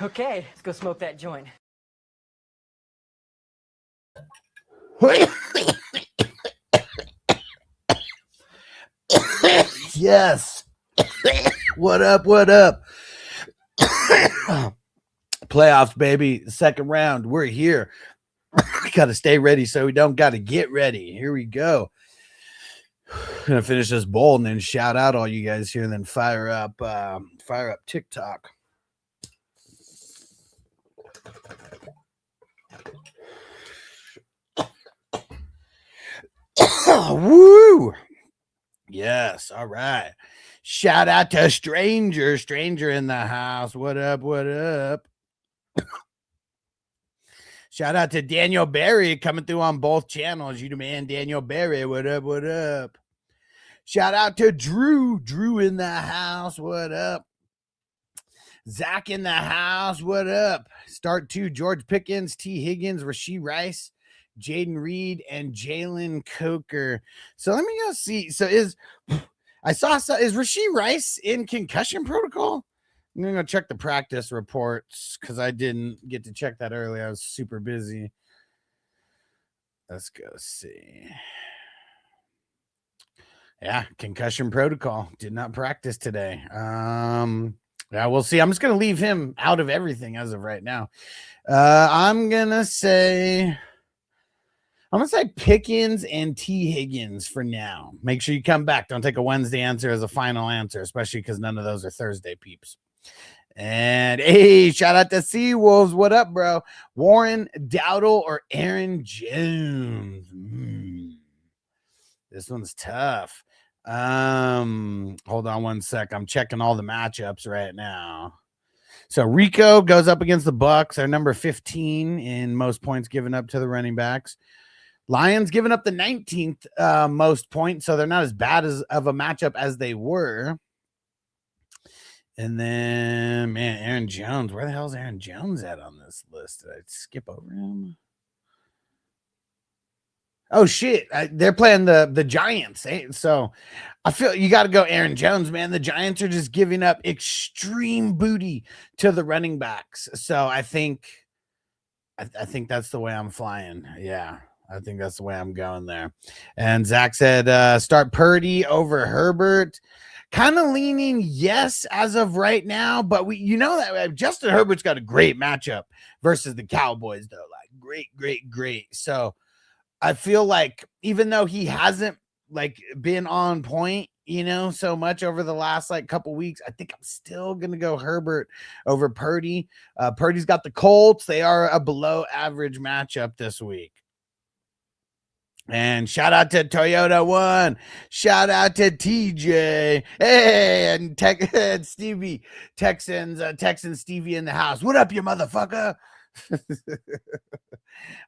Okay, let's go smoke that joint. Yes. What up? What up? Playoffs, baby. Second round. We're here. Got to stay ready so we don't got to get ready. Here we go. Gonna finish this bowl and then shout out all you guys here and then fire up TikTok. Woo! Yes, all right. Shout out to Stranger in the house. What up? What up? Shout out to Daniel Barry coming through on both channels. You the man, Daniel Barry. What up? What up? Shout out to Drew in the house. What up? Zach in the house. What up? Start 2, George Pickens, T. Higgins, Rashee Rice, Jaden Reed, and Jalen Coker. So let me go see. So is Rashee Rice in concussion protocol? I'm going to go check the practice reports because I didn't get to check that earlier. I was super busy. Let's go see. Yeah, concussion protocol. Did not practice today. Yeah, we'll see. I'm just going to leave him out of everything as of right now. I'm going to say Pickens and T. Higgins for now. Make sure you come back. Don't take a Wednesday answer as a final answer, especially because none of those are Thursday peeps. And hey, shout out to Seawolves. What up, bro? Warren, Dowdle, or Aaron Jones? This one's tough. Hold on one sec. I'm checking all the matchups right now. So Rico goes up against the Bucks. They're number 15 in most points given up to the running backs. Lions giving up the 19th most points, so they're not as bad of a matchup as they were. And then, man, Aaron Jones. Where the hell is Aaron Jones at on this list? Did I skip over him? Oh, shit. They're playing the Giants. So I feel you got to go Aaron Jones, man. The Giants are just giving up extreme booty to the running backs. So I think that's the way I'm flying. Yeah. I think that's the way I'm going there. And Zach said, start Purdy over Herbert. Kind of leaning yes as of right now, but we that Justin Herbert's got a great matchup versus the Cowboys, though. Like great. So I feel like even though he hasn't been on point, so much over the last couple weeks, I think I'm still gonna go Herbert over Purdy. Purdy's got the Colts. They are a below average matchup this week. And shout out to Toyota One. Shout out to TJ. Hey, and Stevie. Texan Stevie in the house. What up, you motherfucker? All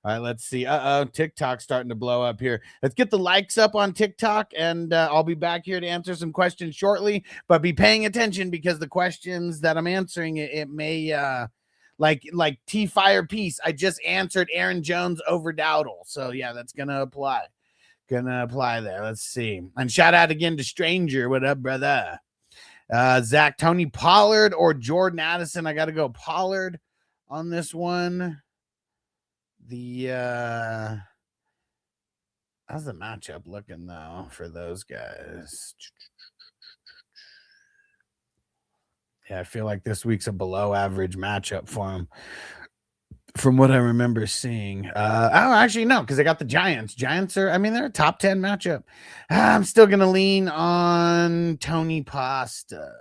right, let's see. TikTok's starting to blow up here. Let's get the likes up on TikTok, and I'll be back here to answer some questions shortly. But be paying attention because the questions that I'm answering, it may like T Fire Peace. I just answered Aaron Jones over Dowdle. So yeah, that's gonna apply. There. Let's see. And shout out again to Stranger. What up, brother? Zach, Tony Pollard or Jordan Addison? I gotta go Pollard on this one. How's the matchup looking though for those guys? Yeah, I feel like this week's a below average matchup for him from what I remember seeing. Actually, no, because they got the Giants. Giants are, they're a top 10 matchup. I'm still going to lean on Tony Pasta.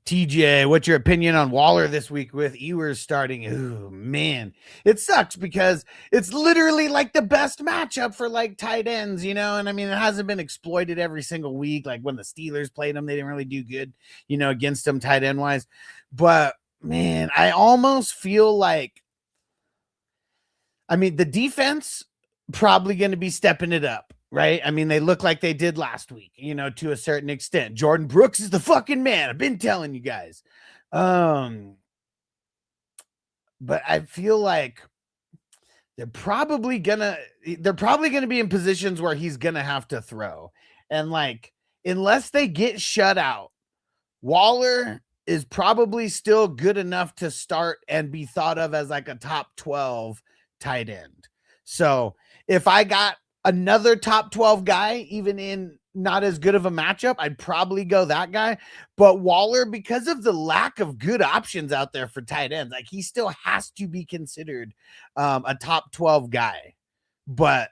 TJ, what's your opinion on Waller this week with Ewers starting? Ooh, man, it sucks because it's literally the best matchup for tight ends, and it hasn't been exploited every single week. Like when the Steelers played them, they didn't really do good, against them tight end wise. But man, I almost feel like, the defense probably going to be stepping it up. Right? They look like they did last week, to a certain extent. Jordan Brooks is the fucking man. I've been telling you guys. But I feel like they're probably gonna be in positions where he's gonna have to throw. And unless they get shut out, Waller is probably still good enough to start and be thought of as like a top 12 tight end. So if I got another top 12 guy, even in not as good of a matchup, I'd probably go that guy. But Waller, because of the lack of good options out there for tight ends, like he still has to be considered a top 12 guy. But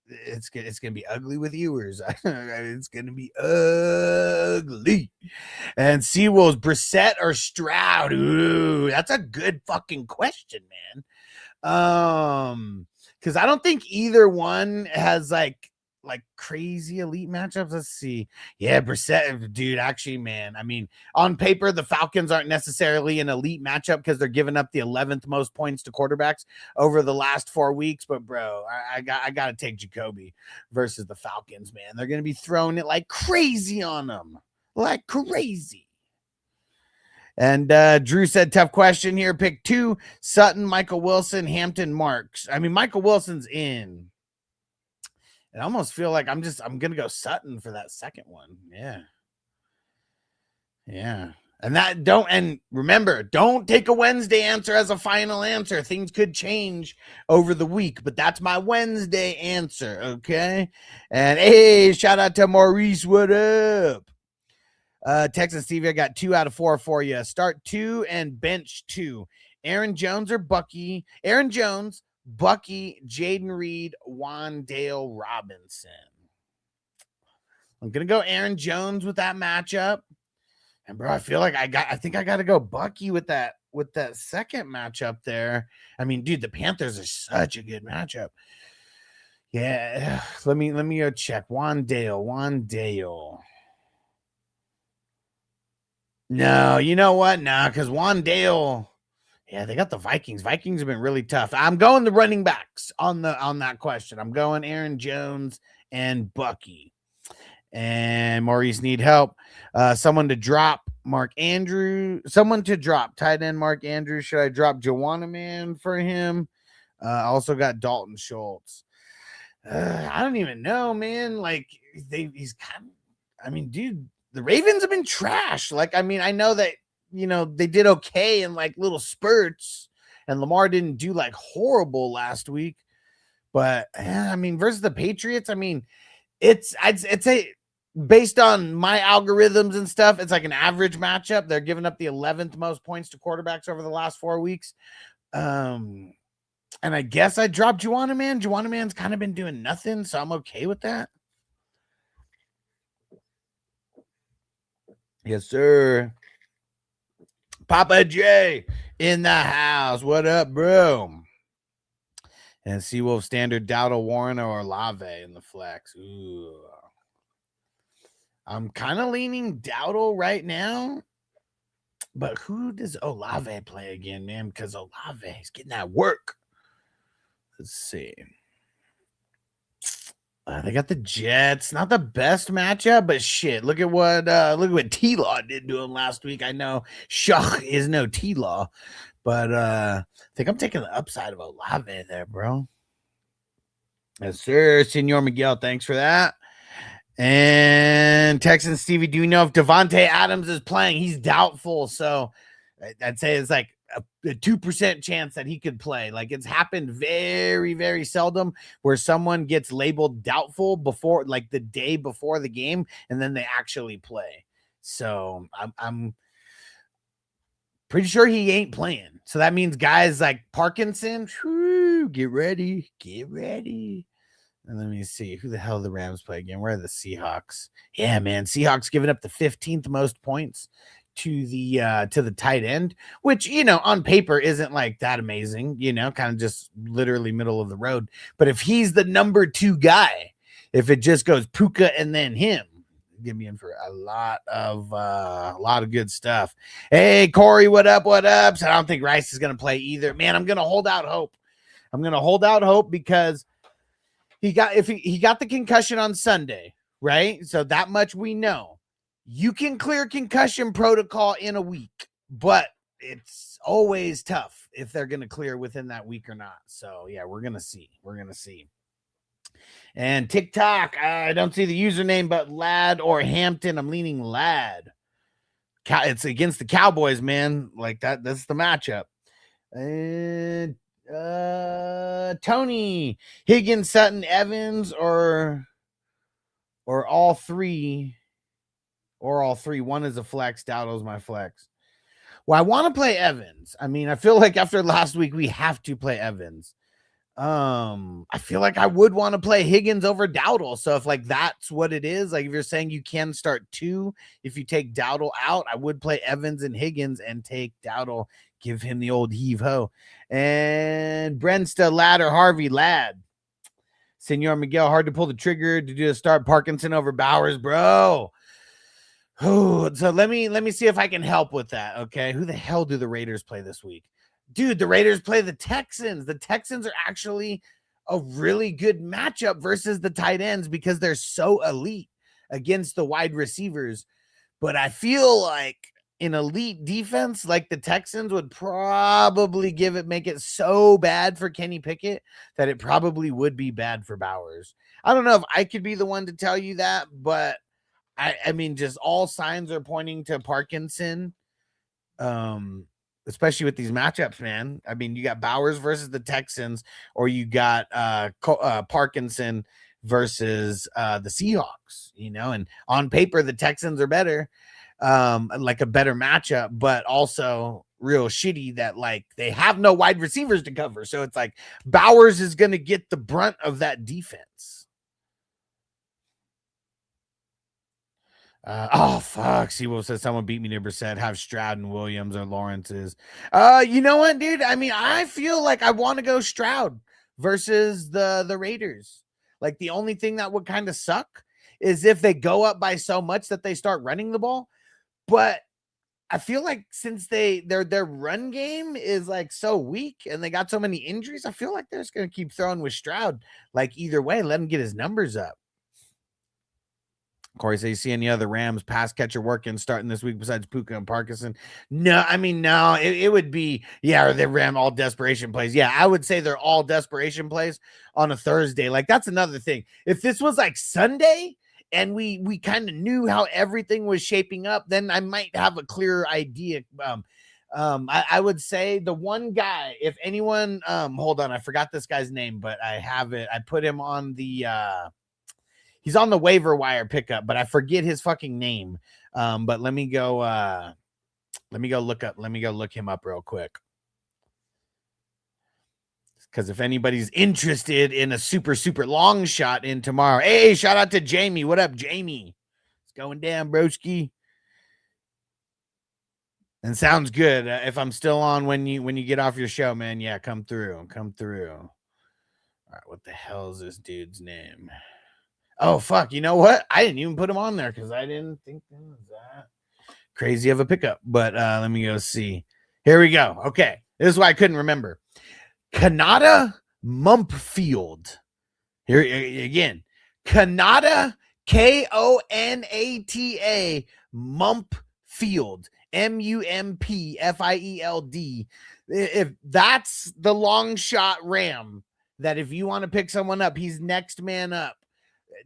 it's gonna be ugly with viewers. It's gonna be ugly. And Seawolves, Brissett or Stroud? Ooh, that's a good fucking question, man. Because I don't think either one has like crazy elite matchups. Let's see. Yeah, Brissett, dude. Actually, man. I mean, on paper, the Falcons aren't necessarily an elite matchup because they're giving up the 11th most points to quarterbacks over the last 4 weeks. But bro, I got to take Jacoby versus the Falcons, man. They're gonna be throwing it like crazy on them, like crazy. And Drew said, tough question here. Pick 2, Sutton, Michael Wilson, Hampton, Marks. I mean, Michael Wilson's in. I almost feel like I'm going to go Sutton for that second one. Yeah. Yeah. And remember, don't take a Wednesday answer as a final answer. Things could change over the week, but that's my Wednesday answer. Okay. And hey, shout out to Maurice. What up? Texas Stevie, I got 2 out of 4 for you. Start 2 and bench 2. Aaron Jones or Bucky? Aaron Jones, Bucky, Jaden Reed, Wandale Robinson. I'm gonna go Aaron Jones with that matchup. And bro, I feel like I think I gotta go Bucky with that second matchup there. I mean, dude, the Panthers are such a good matchup. Yeah, let me go check. Wandale. No, you know what? No, because Wandale, yeah, they got the Vikings. Vikings have been really tough. I'm going the running backs on that question. I'm going Aaron Jones and Bucky. And Maurice need help. Someone to drop Mark Andrews. Someone to drop tight end Mark Andrews. Should I drop Joanna Man for him? Also got Dalton Schultz. I don't even know, man. Like he's kind of. I mean, dude. The Ravens have been trash. Like, I mean, I know that, they did okay in like little spurts and Lamar didn't do like horrible last week, but I mean, versus the Patriots, I mean, I'd say based on my algorithms and stuff, it's like an average matchup. They're giving up the 11th most points to quarterbacks over the last 4 weeks. And I guess I dropped Juwanna Man. Juwanna Man's kind of been doing nothing, so I'm okay with that. Yes, sir. Papa J in the house. What up, bro? And Seawolf standard Dowdle, Warren, or Olave in the flex. Ooh. I'm kind of leaning Dowdle right now. But who does Olave play again, man? Because Olave is getting that work. Let's see. They got the Jets. Not the best matchup, but shit. Look at what T-Law did to him last week. I know Shach is no T-Law, but I think I'm taking the upside of Olave there, bro. Yes, sir. Senor Miguel, thanks for that. And Texan Stevie, do you know if Devontae Adams is playing? He's doubtful, so I'd say it's like a 2% chance that he could play. Like it's happened very, very seldom where someone gets labeled doubtful before, like the day before the game, and then they actually play. So I'm pretty sure he ain't playing. So that means guys like Parkinson, get ready. And let me see who the hell the Rams play again. Where are the Seahawks? Yeah, man, Seahawks giving up the 15th most points to the tight end, which on paper isn't like that amazing, kind of just literally middle of the road. But if he's the number 2 guy, if it just goes Puka and then him, get me in for a lot of good stuff. Hey Corey, what up? So I don't think Rice is gonna play either. Man, I'm gonna hold out hope because he got the concussion on Sunday, right? So that much we know. You can clear concussion protocol in a week, but it's always tough if they're going to clear within that week or not. So, yeah, we're going to see. And TikTok, I don't see the username, but Lad or Hampton. I'm leaning Lad. It's against the Cowboys, man. Like that's the matchup. And Tony, Higgins, Sutton, Evans, or all three, One is a flex. Dowdle's my flex. Well, I want to play Evans. I mean, I feel like after last week we have to play Evans. I feel like I would want to play Higgins over Dowdle. So if like that's what it is, like if you're saying you can start 2 if you take Dowdle out, I would play Evans and Higgins and take Dowdle, give him the old heave ho. And Brensta, Ladd, or Harvey. Ladd. Senor Miguel, hard to pull the trigger to do a start. Parkinson over Bowers, bro. Oh, so let me see if I can help with that. Okay, who the hell do the Raiders play this week? Dude, the Raiders play the Texans. The Texans are actually a really good matchup versus the tight ends because they're so elite against the wide receivers. But I feel like an elite defense like the Texans would probably make it so bad for Kenny Pickett that it probably would be bad for Bowers. I don't know if I could be the one to tell you that, but I mean, just all signs are pointing to Parkinson. Especially with these matchups, man. I mean, you got Bowers versus the Texans, or you got Parkinson versus the Seahawks, and on paper, the Texans are better, like a better matchup, but also real shitty that like they have no wide receivers to cover. So it's like Bowers is going to get the brunt of that defense. Fuck. Seawolf says someone beat me to Brissett. Have Stroud and Williams or Lawrence's. You know what, dude? I mean, I feel like I want to go Stroud versus the Raiders. Like the only thing that would kind of suck is if they go up by so much that they start running the ball. But I feel like since their run game is like so weak and they got so many injuries, I feel like they're just gonna keep throwing with Stroud. Like either way, let him get his numbers up. Corey says, you see any other Rams pass catcher working starting this week besides Puka and Parkinson? No, I mean, no, it would be, or they ram all desperation plays. Yeah, I would say they're all desperation plays on a Thursday. Like, that's another thing. If this was like Sunday and we kind of knew how everything was shaping up, then I might have a clearer idea. I would say the one guy, if anyone, hold on, I forgot this guy's name, but I have it. I put him on the, he's on the waiver wire pickup, but I forget his fucking name. But let me go look him up real quick. Because if anybody's interested in a super, super long shot in tomorrow, hey, shout out to Jamie. What up, Jamie? It's going down, broski. And sounds good. If I'm still on when you get off your show, man, yeah, come through. All right, what the hell is this dude's name? Oh, fuck. You know what? I didn't even put him on there because I didn't think that was that crazy of a pickup. But let me go see. Here we go. Okay. This is why I couldn't remember. Kanata Mumpfield. Here again. Kanata, Konata Mumpfield. Mumpfield. If that's the long shot Ram, that if you want to pick someone up, he's next man up.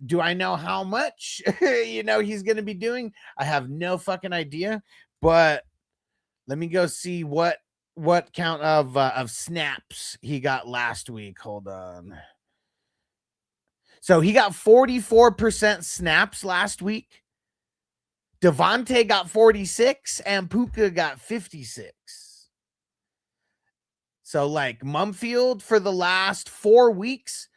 Do I know how much he's going to be doing? I have no fucking idea, but let me go see what count of snaps he got last week. Hold on. So he got 44% snaps last week. Devontae got 46 and Puka got 56. So like Mumfield for the last 4 weeks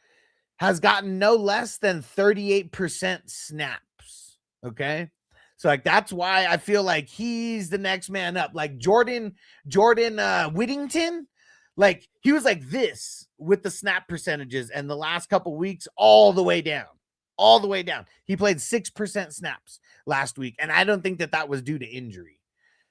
has gotten no less than 38% snaps. Okay. So like, that's why I feel like he's the next man up. Like Jordan Whittington, like he was like this with the snap percentages and the last couple weeks all the way down. He played 6% snaps last week. And I don't think that was due to injury.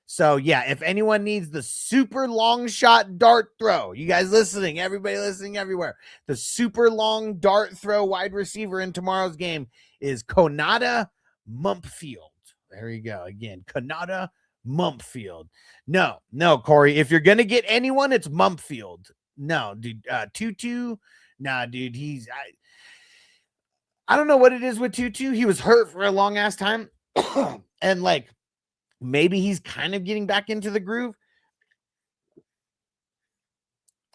So yeah, if anyone needs the super long shot dart throw, you guys listening, everybody listening everywhere, the super long dart throw wide receiver in tomorrow's game is Konata Mumpfield. There you go. Again, Konata Mumpfield. No, Corey, if you're going to get anyone, it's Mumpfield. No, dude, Tutu. Nah, dude, I don't know what it is with Tutu. He was hurt for a long ass time. And like, maybe he's kind of getting back into the groove.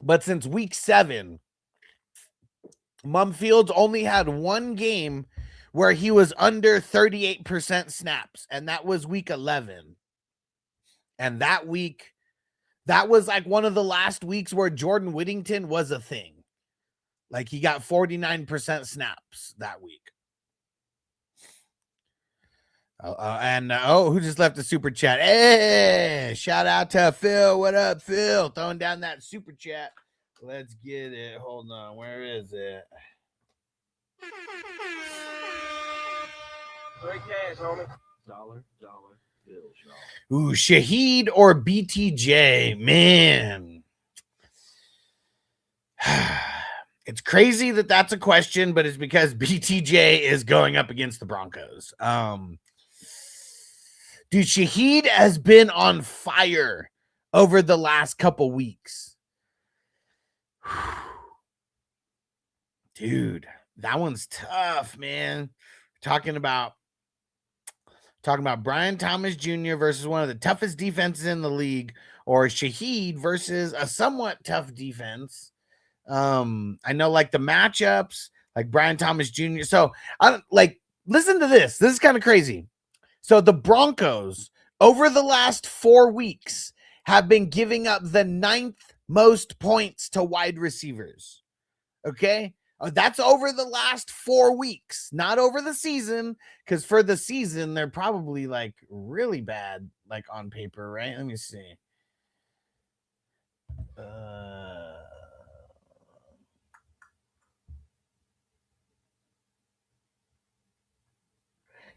But since week 7, Mumfields only had one game where he was under 38% snaps, and that was week 11. And that week, that was like one of the last weeks where Jordan Whittington was a thing. Like he got 49% snaps that week. Who just left a super chat? Hey, shout out to Phil. What up, Phil? Throwing down that super chat. Let's get it. Hold on. Where is it? Great cash, homie. Dollar bills, y'all. Ooh, Shaheed or BTJ? Man. It's crazy that that's a question, but it's because BTJ is going up against the Broncos. Dude, Shaheed has been on fire over the last couple weeks. Dude, that one's tough, man. Talking about Brian Thomas Jr. versus one of the toughest defenses in the league, or Shaheed versus a somewhat tough defense. I know like the matchups, like Brian Thomas Jr. So I don't like listen to this. This is kind of crazy. So the Broncos over the last 4 weeks have been giving up the 9th most points to wide receivers. Okay. That's over the last 4 weeks, not over the season. Because for the season, they're probably like really bad, like on paper, right? Let me see.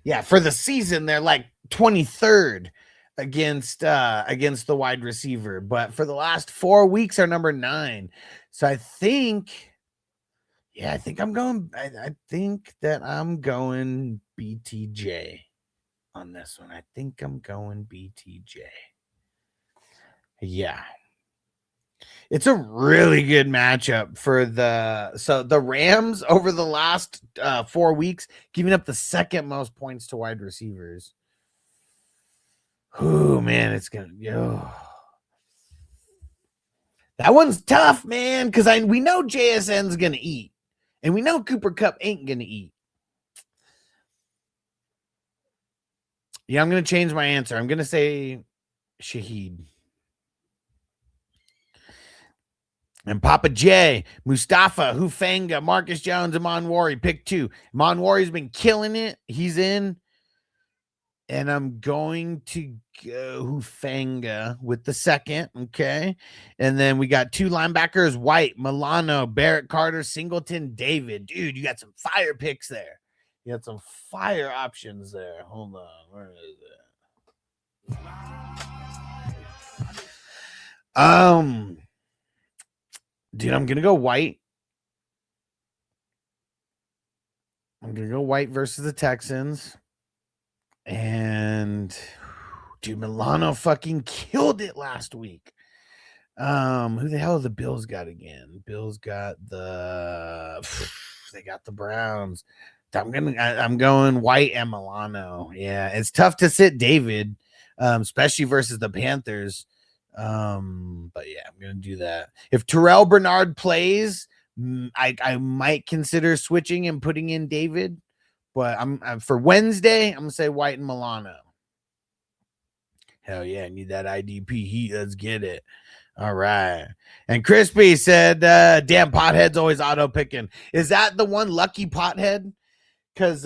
Yeah, for the season, they're like 23rd against the wide receiver. But for the last 4 weeks, are number 9. So I think I'm going. I think that I'm going BTJ on this one. I think I'm going BTJ. Yeah. It's a really good matchup for the Rams over the last 4 weeks, giving up the 2nd most points to wide receivers. Oh man, it's gonna go. That one's tough, man, because we know JSN's gonna eat, and we know Cooper Kupp ain't gonna eat. Yeah, I'm gonna change my answer. I'm gonna say Shaheed. And Papa J, Mustafa, Hufanga, Marcus Jones, Amon Wari, pick 2. Amon Wari's been killing it. He's in. And I'm going to go Hufanga with the 2nd. Okay. And then we got 2 linebackers, White, Milano, Barrett Carter, Singleton, David. Dude, you got some fire picks there. You got some fire options there. Hold on. Where is it? Dude, I'm going to go White. I'm going to go White versus the Texans. And dude, Milano fucking killed it last week. Who the hell have the Bills got again? Bills got they got the Browns. I'm going White and Milano. Yeah, it's tough to sit David, especially versus the Panthers. But yeah, I'm gonna do that. If Terrell Bernard plays, I might consider switching and putting in David. But I'm for Wednesday, I'm gonna say White and Milano. Hell yeah, I need that IDP heat. Let's get it. All right. And Crispy said, damn, Pothead's always auto picking. Is that the one lucky Pothead? Because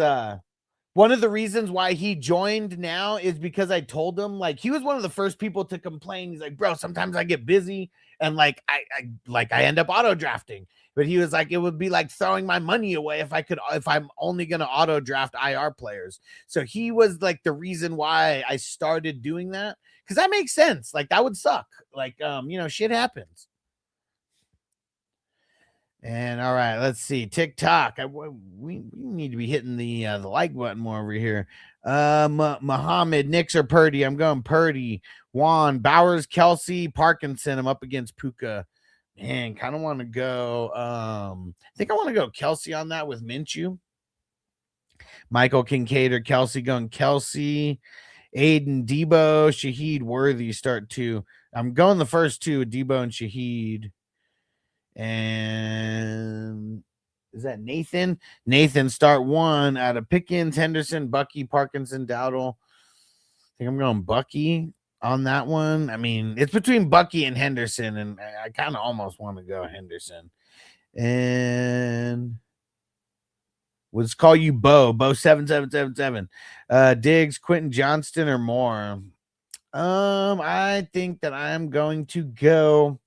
one of the reasons why he joined now is because I told him, like, he was one of the first people to complain. He's like, bro, sometimes I get busy and like I end up auto drafting. But he was like, it would be like throwing my money away if I'm only going to auto draft IR players. So he was like the reason why I started doing that. Because that makes sense. Like that would suck. Like, shit happens. And all right, let's see. TikTok. We need to be hitting the like button more over here. Muhammad, Nix or Purdy? I'm going Purdy. Juan, Bowers, Kelsey, Parkinson. I'm up against Puka. Man, kind of want to go. I think I want to go Kelsey on that with Minshew. Michael Kincaid or Kelsey, going Kelsey. Aiden, Debo, Shaheed, Worthy start 2. I'm going the first 2, Debo and Shaheed. And is that Nathan? Nathan start 1 out of Pickens, Henderson, Bucky, Parkinson, Dowdle. I think I'm going Bucky on that one. I mean, it's between Bucky and Henderson, and I kind of almost want to go Henderson. And let's call you Bo 7777. Diggs, Quentin Johnston, or more. I think that I'm going to go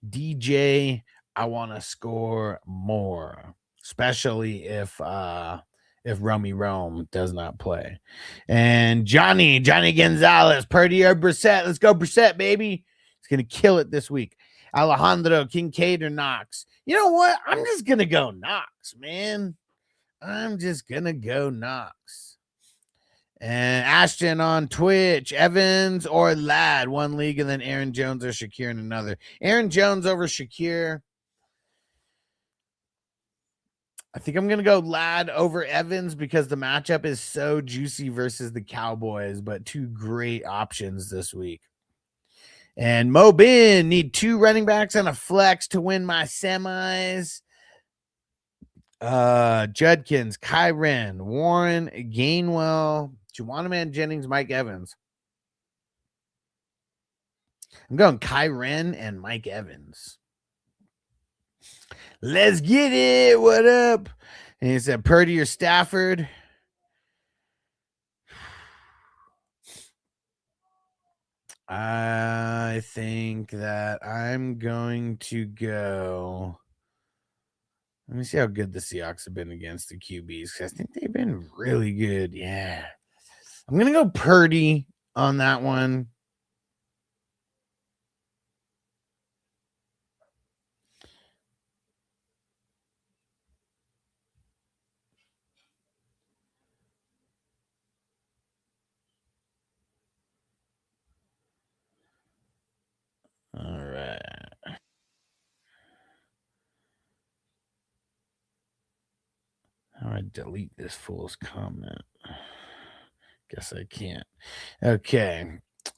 DJ. I want to score more, especially if Romy Rome does not play. And Johnny Gonzalez, Purdy or Brissett. Let's go Brissett, baby. He's gonna kill it this week. Alejandro, Kincaid or Knox. You know what? I'm just gonna go Knox, man. I'm just gonna go Knox. And Ashton on Twitch, Evans or Ladd, one league, and then Aaron Jones or Shakir in another. Aaron Jones over Shakir. I think I'm going to go Ladd over Evans because the matchup is so juicy versus the Cowboys, but 2 great options this week. And Mo Bin, need 2 running backs and a flex to win my semis. Judkins, Kyren, Warren, Gainwell, Juwanna Jennings, Mike Evans. I'm going Kyren and Mike Evans. Let's get it. What up? And he said Purdy or Stafford. I think that I'm going to go. Let me see how good the Seahawks have been against the QBs, because I think they've been really good. Yeah. I'm going to go Purdy on that one. All right. How do I delete this fool's comment? Guess I can't. Okay.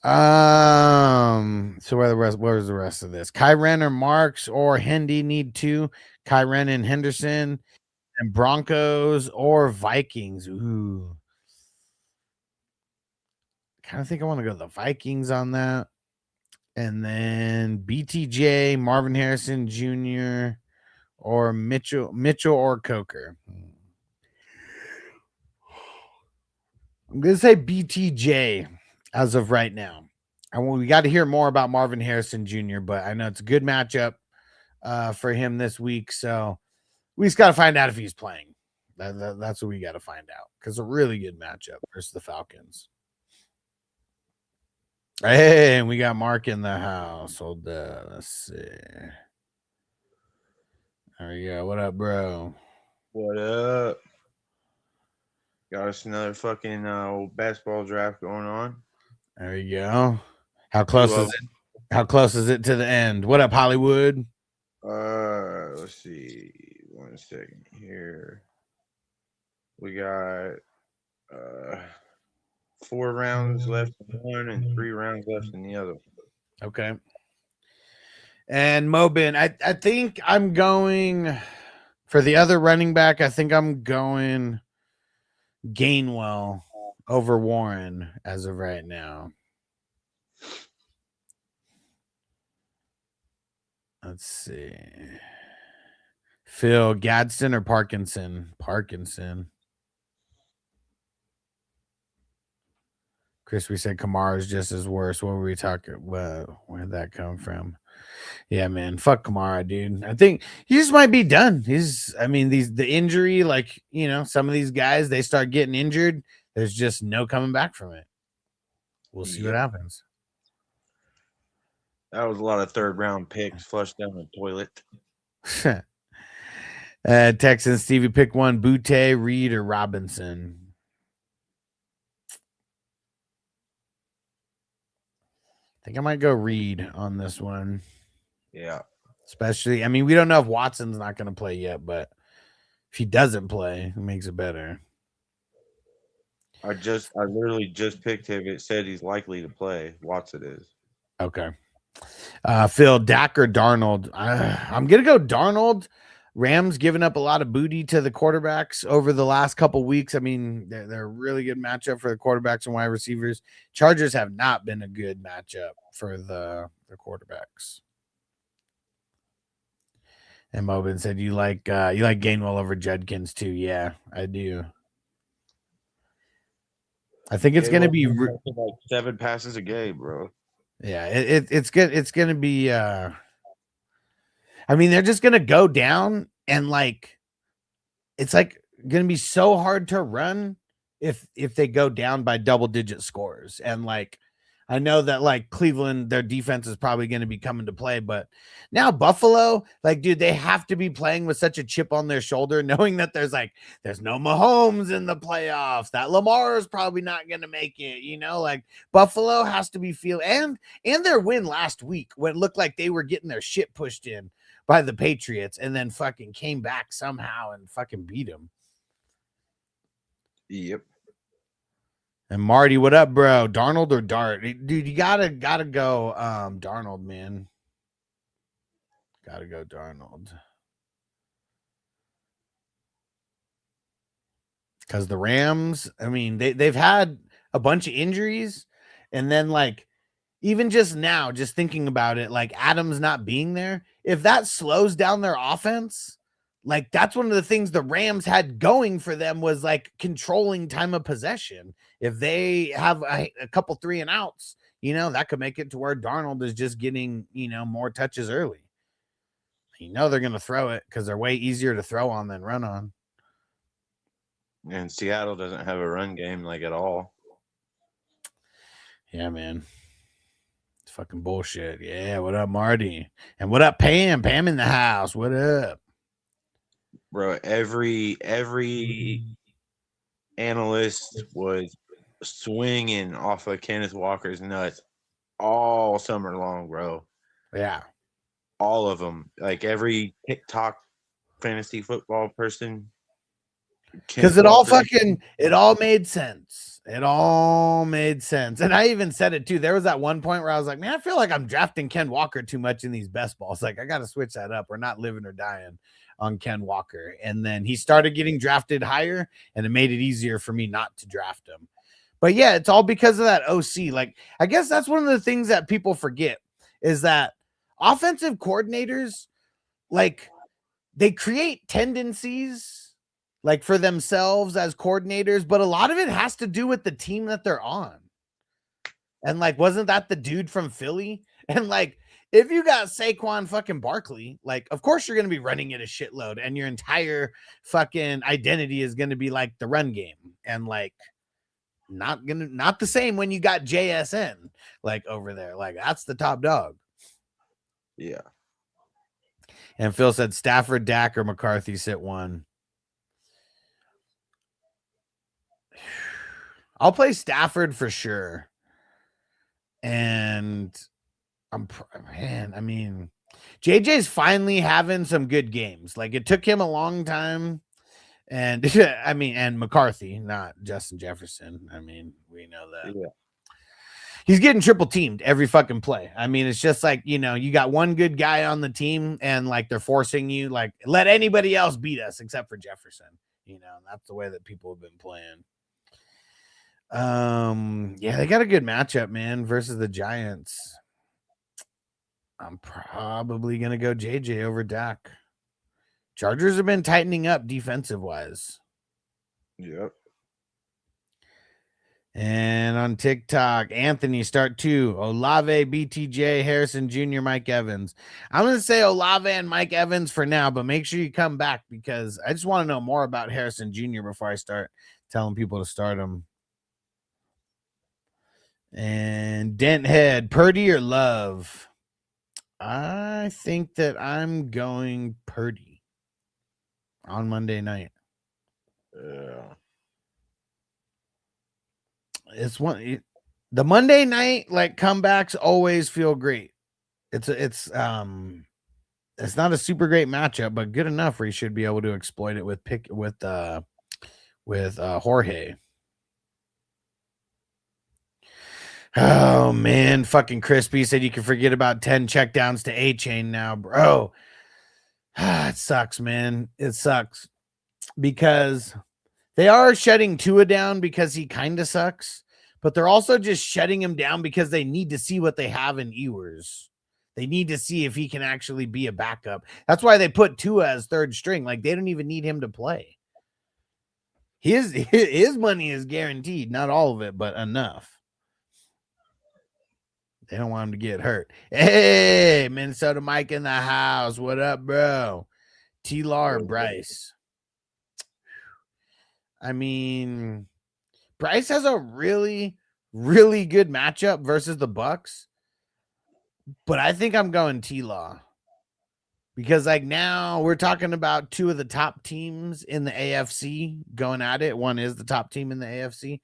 So where's the rest of this? Kyren or Marks or Hendy need 2. Kyren and Henderson, and Broncos or Vikings. Ooh. Kind of think I want to go the Vikings on that. And then BTJ, Marvin Harrison Jr. or Mitchell or Coker. I'm going to say BTJ as of right now. We got to hear more about Marvin Harrison Jr., but I know it's a good matchup for him this week. So we just got to find out if he's playing. That's what we got to find out, because a really good matchup versus the Falcons. Hey, and we got Mark in the house. Hold up. Let's see. There we go. What up, bro? What up? Got us another fucking basketball draft going on. There you go. How close is it? How close is it to the end? What up, Hollywood? Let's see. 1 second here. We got 4 rounds left in one and 3 rounds left in the other. Okay. And Mobin, I think I'm going for the other running back. I think I'm going Gainwell over Warren as of right now. Let's see. Phil, Gadsden or Parkinson? Parkinson. Chris, we said Kamara is just as worse. What were we talking? Where'd that come from? Yeah, man. Fuck Kamara, dude. I think he just might be done. The injury, like, some of these guys, they start getting injured. There's just no coming back from it. We'll see what happens. That was a lot of 3rd round picks flushed down the toilet. Texans, Stevie, pick one. Butte, Reed, or Robinson? I think I might go Reed on this one. Yeah. Especially, we don't know if Watson's not going to play yet, but if he doesn't play, it makes it better. I literally just picked him. It said he's likely to play. Watson is. Okay. Phil, Dak or Darnold? I'm gonna go Darnold. Rams giving up a lot of booty to the quarterbacks over the last couple weeks. I mean, they're a really good matchup for the quarterbacks and wide receivers. Chargers have not been a good matchup for the quarterbacks. And Mobin said you like Gainwell over Judkins too. Yeah, I do. I think it's gonna be like 7 passes a game, bro. yeah. It's good. It's gonna be. I mean, they're just gonna go down and like it's like gonna be so hard to run if they go down by double-digit scores. And like I know that like Cleveland, their defense is probably going to be coming to play, but now Buffalo, like, dude, they have to be playing with such a chip on their shoulder, knowing that there's no Mahomes in the playoffs, that Lamar is probably not going to make it, like Buffalo has to be and their win last week when it looked like they were getting their shit pushed in by the Patriots and then fucking came back somehow and fucking beat them. Yep. And Marty, what up, bro? Darnold or Dart? Dude, you gotta go Darnold, man. Gotta go Darnold. Because the Rams, I mean, they've had a bunch of injuries, and then like even just now, just thinking about it, like Adams not being there, if that slows down their offense, like that's one of the things the Rams had going for them was like controlling time of possession. If they have a couple 3 and outs, that could make it to where Darnold is just getting, more touches early. They're going to throw it because they're way easier to throw on than run on. And Seattle doesn't have a run game like at all. Yeah, man. It's fucking bullshit. Yeah, what up, Marty? And what up, Pam? Pam in the house. What up? Bro, every analyst was swinging off of Kenneth Walker's nuts all summer long, bro. Yeah. All of them. Like every TikTok fantasy football person. Because it all made sense. It all made sense. And I even said it too. There was that one point where I was like, man, I feel like I'm drafting Ken Walker too much in these best balls. Like, I got to switch that up. We're not living or dying on Ken Walker. And then he started getting drafted higher, and it made it easier for me not to draft him. But yeah, it's all because of that OC. Like, I guess that's one of the things that people forget is that offensive coordinators, like, they create tendencies like for themselves as coordinators, but a lot of it has to do with the team that they're on. And like, wasn't that the dude from Philly? And like, if you got Saquon fucking Barkley, like, of course you're going to be running it a shitload, and your entire fucking identity is going to be like the run game. And like, not the same when you got JSN like over there. Like, that's the top dog. Yeah. And Phil said Stafford, Dak, or McCarthy sit one. I'll play Stafford for sure. And JJ's finally having some good games. Like, it took him a long time. And and McCarthy, not Justin Jefferson. I mean, we know that. Yeah. He's getting triple teamed every fucking play. I mean, it's just like, you got one good guy on the team, and like they're forcing you, like, let anybody else beat us except for Jefferson. That's the way that people have been playing. Yeah, they got a good matchup, man, versus the Giants. I'm probably gonna go JJ over Dak. Chargers have been tightening up defensive wise. Yep. And on TikTok, Anthony, start 2. Olave, BTJ, Harrison Jr., Mike Evans. I'm going to say Olave and Mike Evans for now, but make sure you come back because I just want to know more about Harrison Jr. before I start telling people to start him. And Denthead, Purdy or Love? I think that I'm going Purdy on Monday night. Yeah. The Monday night like comebacks always feel great. It's not a super great matchup, but good enough where you should be able to exploit it with Jorge. Oh man, fucking Crispy said you can forget about 10 checkdowns to A-Chain now, bro. It sucks, man. It sucks because they are shutting Tua down because he kind of sucks, but they're also just shutting him down because they need to see what they have in Ewers. They need to see if he can actually be a backup. That's why they put Tua as third string. Like, they don't even need him to play. His money is guaranteed. Not all of it, but enough. They don't want him to get hurt. Hey, Minnesota Mike in the house. What up, bro? T-Law or Bryce? I mean, Bryce has a really, really good matchup versus the Bucks. But I think I'm going T-Law. Because, like, now we're talking about two of the top teams in the AFC going at it. One is the top team in the AFC.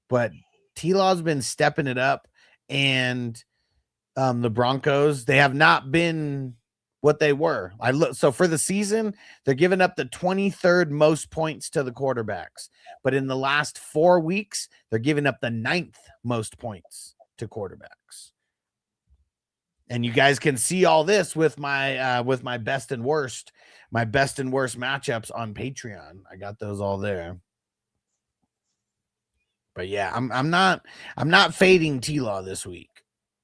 But T-Law's been stepping it up. And the Broncos, they have not been what they were. So for the season, they're giving up the 23rd most points to the quarterbacks. But in the last 4 weeks, they're giving up the 9th most points to quarterbacks. And you guys can see all this with my best and worst matchups on Patreon. I got those all there. But yeah, I'm not fading T-Law this week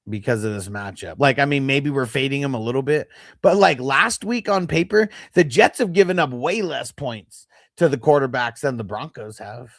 because of this matchup. Like, I mean, maybe we're fading him a little bit, but like last week on paper, the Jets have given up way less points to the quarterbacks than the Broncos have.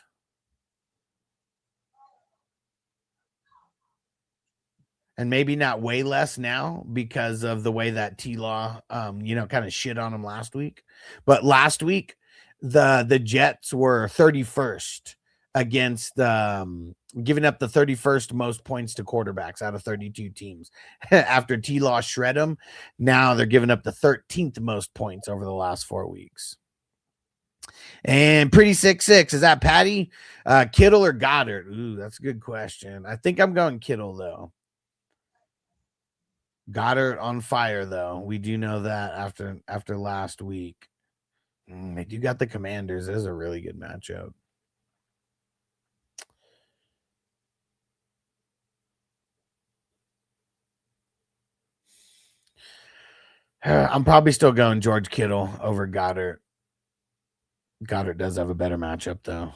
And maybe not way less now because of the way that T-Law, kind of shit on him last week. But last week, the Jets were 31st against giving up the 31st most points to quarterbacks out of 32 teams. After T-Law shred them, now they're giving up the 13th most points over the last 4 weeks. And Pretty 6'6", is that Patty? Kittle or Goddard? Ooh, that's a good question. I think I'm going Kittle, though. Goddard on fire, though. We do know that after last week. They do got the Commanders. This is a really good matchup. I'm probably still going George Kittle over Goddard. Goddard does have a better matchup, though.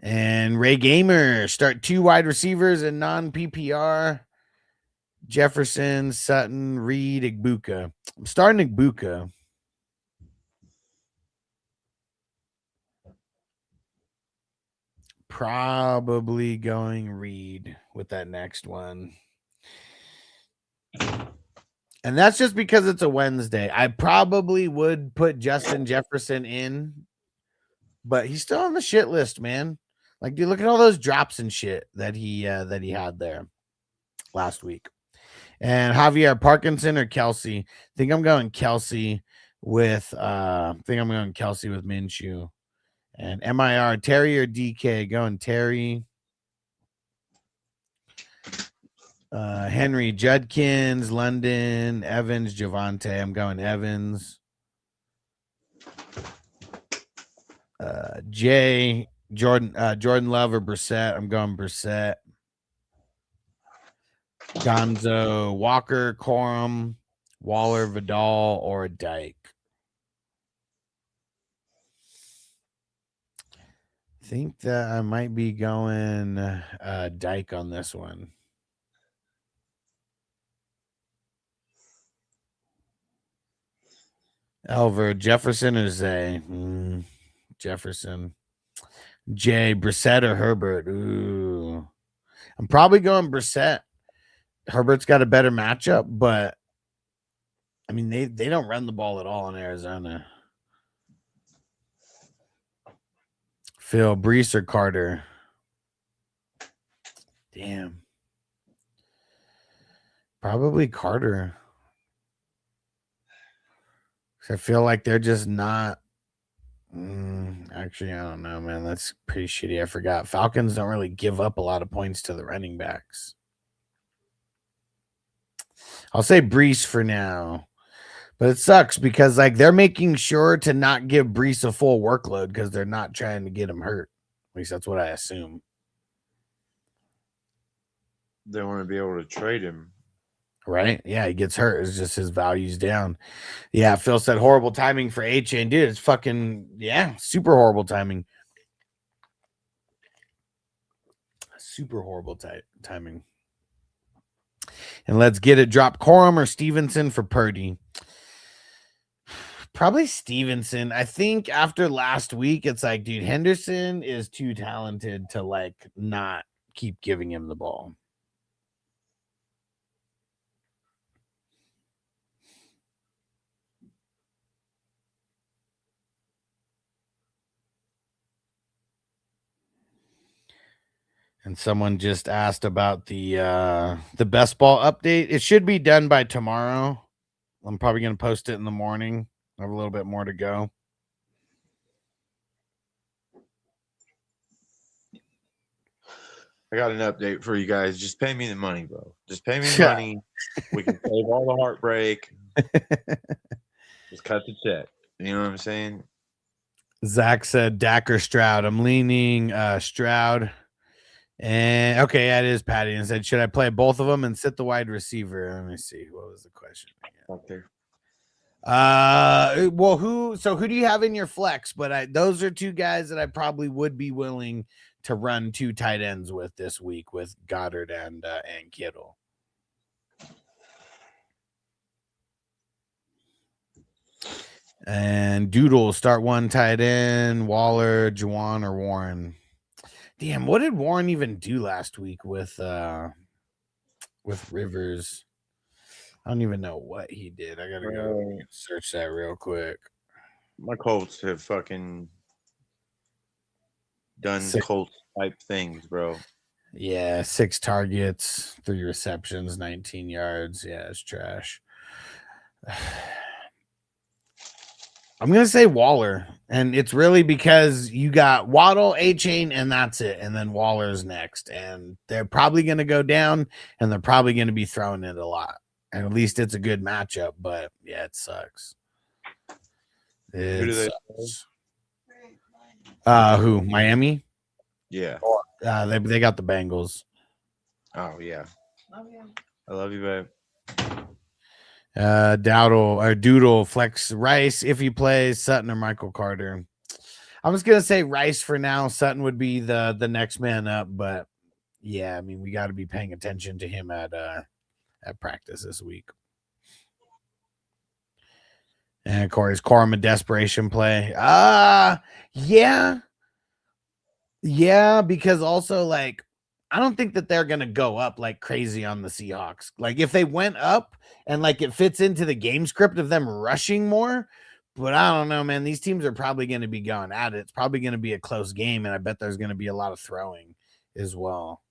And Ray Gamer, start 2 wide receivers in non-PPR. Jefferson, Sutton, Reed, Igbuka. I'm starting Igbuka. Probably going Reed with that next one. And that's just because it's a Wednesday. I probably would put Justin Jefferson in, but he's still on the shit list, man. Like, dude, look at all those drops and shit that he had there last week. And Javier, Parkinson or Kelsey? I think I'm going Kelsey with Minshew. And MIR, Terry or DK? Going Terry. Henry, Judkins, London, Evans, Javante. I'm going Evans. Jay, Jordan Love or Brissett? I'm going Brissett. Gonzo, Walker, Corum, Waller, Vidal, or Dyke. I think that I might be going Dyke on this one. Elver, Jefferson or Zay? Jefferson. Jay, Brissett or Herbert? Ooh. I'm probably going Brissett. Herbert's got a better matchup, but I mean, they don't run the ball at all in Arizona. Phil, Brees or Carter? Damn. Probably Carter. I feel like they're just not. Actually, I don't know, man. That's pretty shitty. I forgot. Falcons don't really give up a lot of points to the running backs. I'll say Brees for now. But it sucks because, like, they're making sure to not give Brees a full workload because they're not trying to get him hurt. At least that's what I assume. They want to be able to trade him. Right? Yeah, he gets hurt. It's just his value's down. Yeah, Phil said horrible timing for A-Chain. Dude, it's fucking, yeah, super horrible timing. Super horrible timing. And let's get it. Drop Corum or Stevenson for Purdy. Probably Stevenson. I think after last week, it's like, dude, Henderson is too talented to like not keep giving him the ball. And someone just asked about the best ball update. It should be done by tomorrow. I'm probably going to post it in the morning. I have a little bit more to go. I got an update for you guys. Just pay me the money, bro. Just pay me the money. We can save all the heartbreak. Just cut the check. You know what I'm saying? Zach said Dak or Stroud. I'm leaning Stroud. And okay, yeah, it is Patty. And said, should I play both of them and sit the wide receiver? Let me see. What was the question? Okay. Well, who do you have in your flex? But those are two guys that I probably would be willing to run two tight ends with this week with Goddard and Kittle. And Doodle start one tight end, Waller, Juwan, or Warren. Damn, what did Warren even do last week with Rivers? I don't even know what he did. I gotta go search that real quick. My Colts have fucking done Colts type things, bro. Yeah, 6 targets, 3 receptions, 19 yards. Yeah, it's trash. I'm going to say Waller, and it's really because you got Waddle, A-Chain, and that's it. And then Waller's next, and they're probably going to go down, and they're probably going to be throwing it a lot. And at least it's a good matchup, but yeah, it sucks. Who do they Who? Miami? Yeah. They got the Bengals. Oh, yeah. I love you, babe. Doodle flex Rice if he plays Sutton or Michael Carter. I'm just gonna say Rice for now. Sutton would be the next man up, but yeah, I mean we got to be paying attention to him at practice this week. And Corey's Corum a desperation play. Yeah, because also like I don't think that they're gonna go up like crazy on the Seahawks. Like if they went up and like it fits into the game script of them rushing more, but I don't know, man. These teams are probably going to be going at it. It's probably going to be a close game, and I bet there's going to be a lot of throwing as well.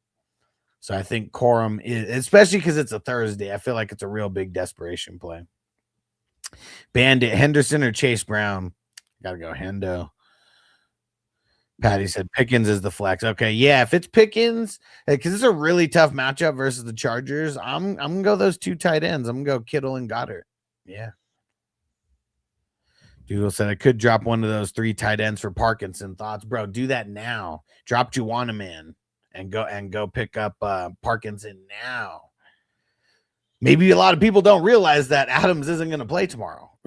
So I think Corum is, especially because it's a Thursday, I feel like it's a real big desperation play. Bandit, Henderson or Chase Brown? Gotta go Hendo. Patty said Pickens is the flex. Okay, yeah, if it's Pickens, because it's a really tough matchup versus the Chargers, I'm gonna go those two tight ends. I'm gonna go Kittle and Goddard. Yeah. Doodle said I could drop one of those 3 tight ends for Parkinson. Thoughts, bro? Do that now. Drop Juwan man and go pick up Parkinson now. Maybe a lot of people don't realize that Adams isn't gonna play tomorrow.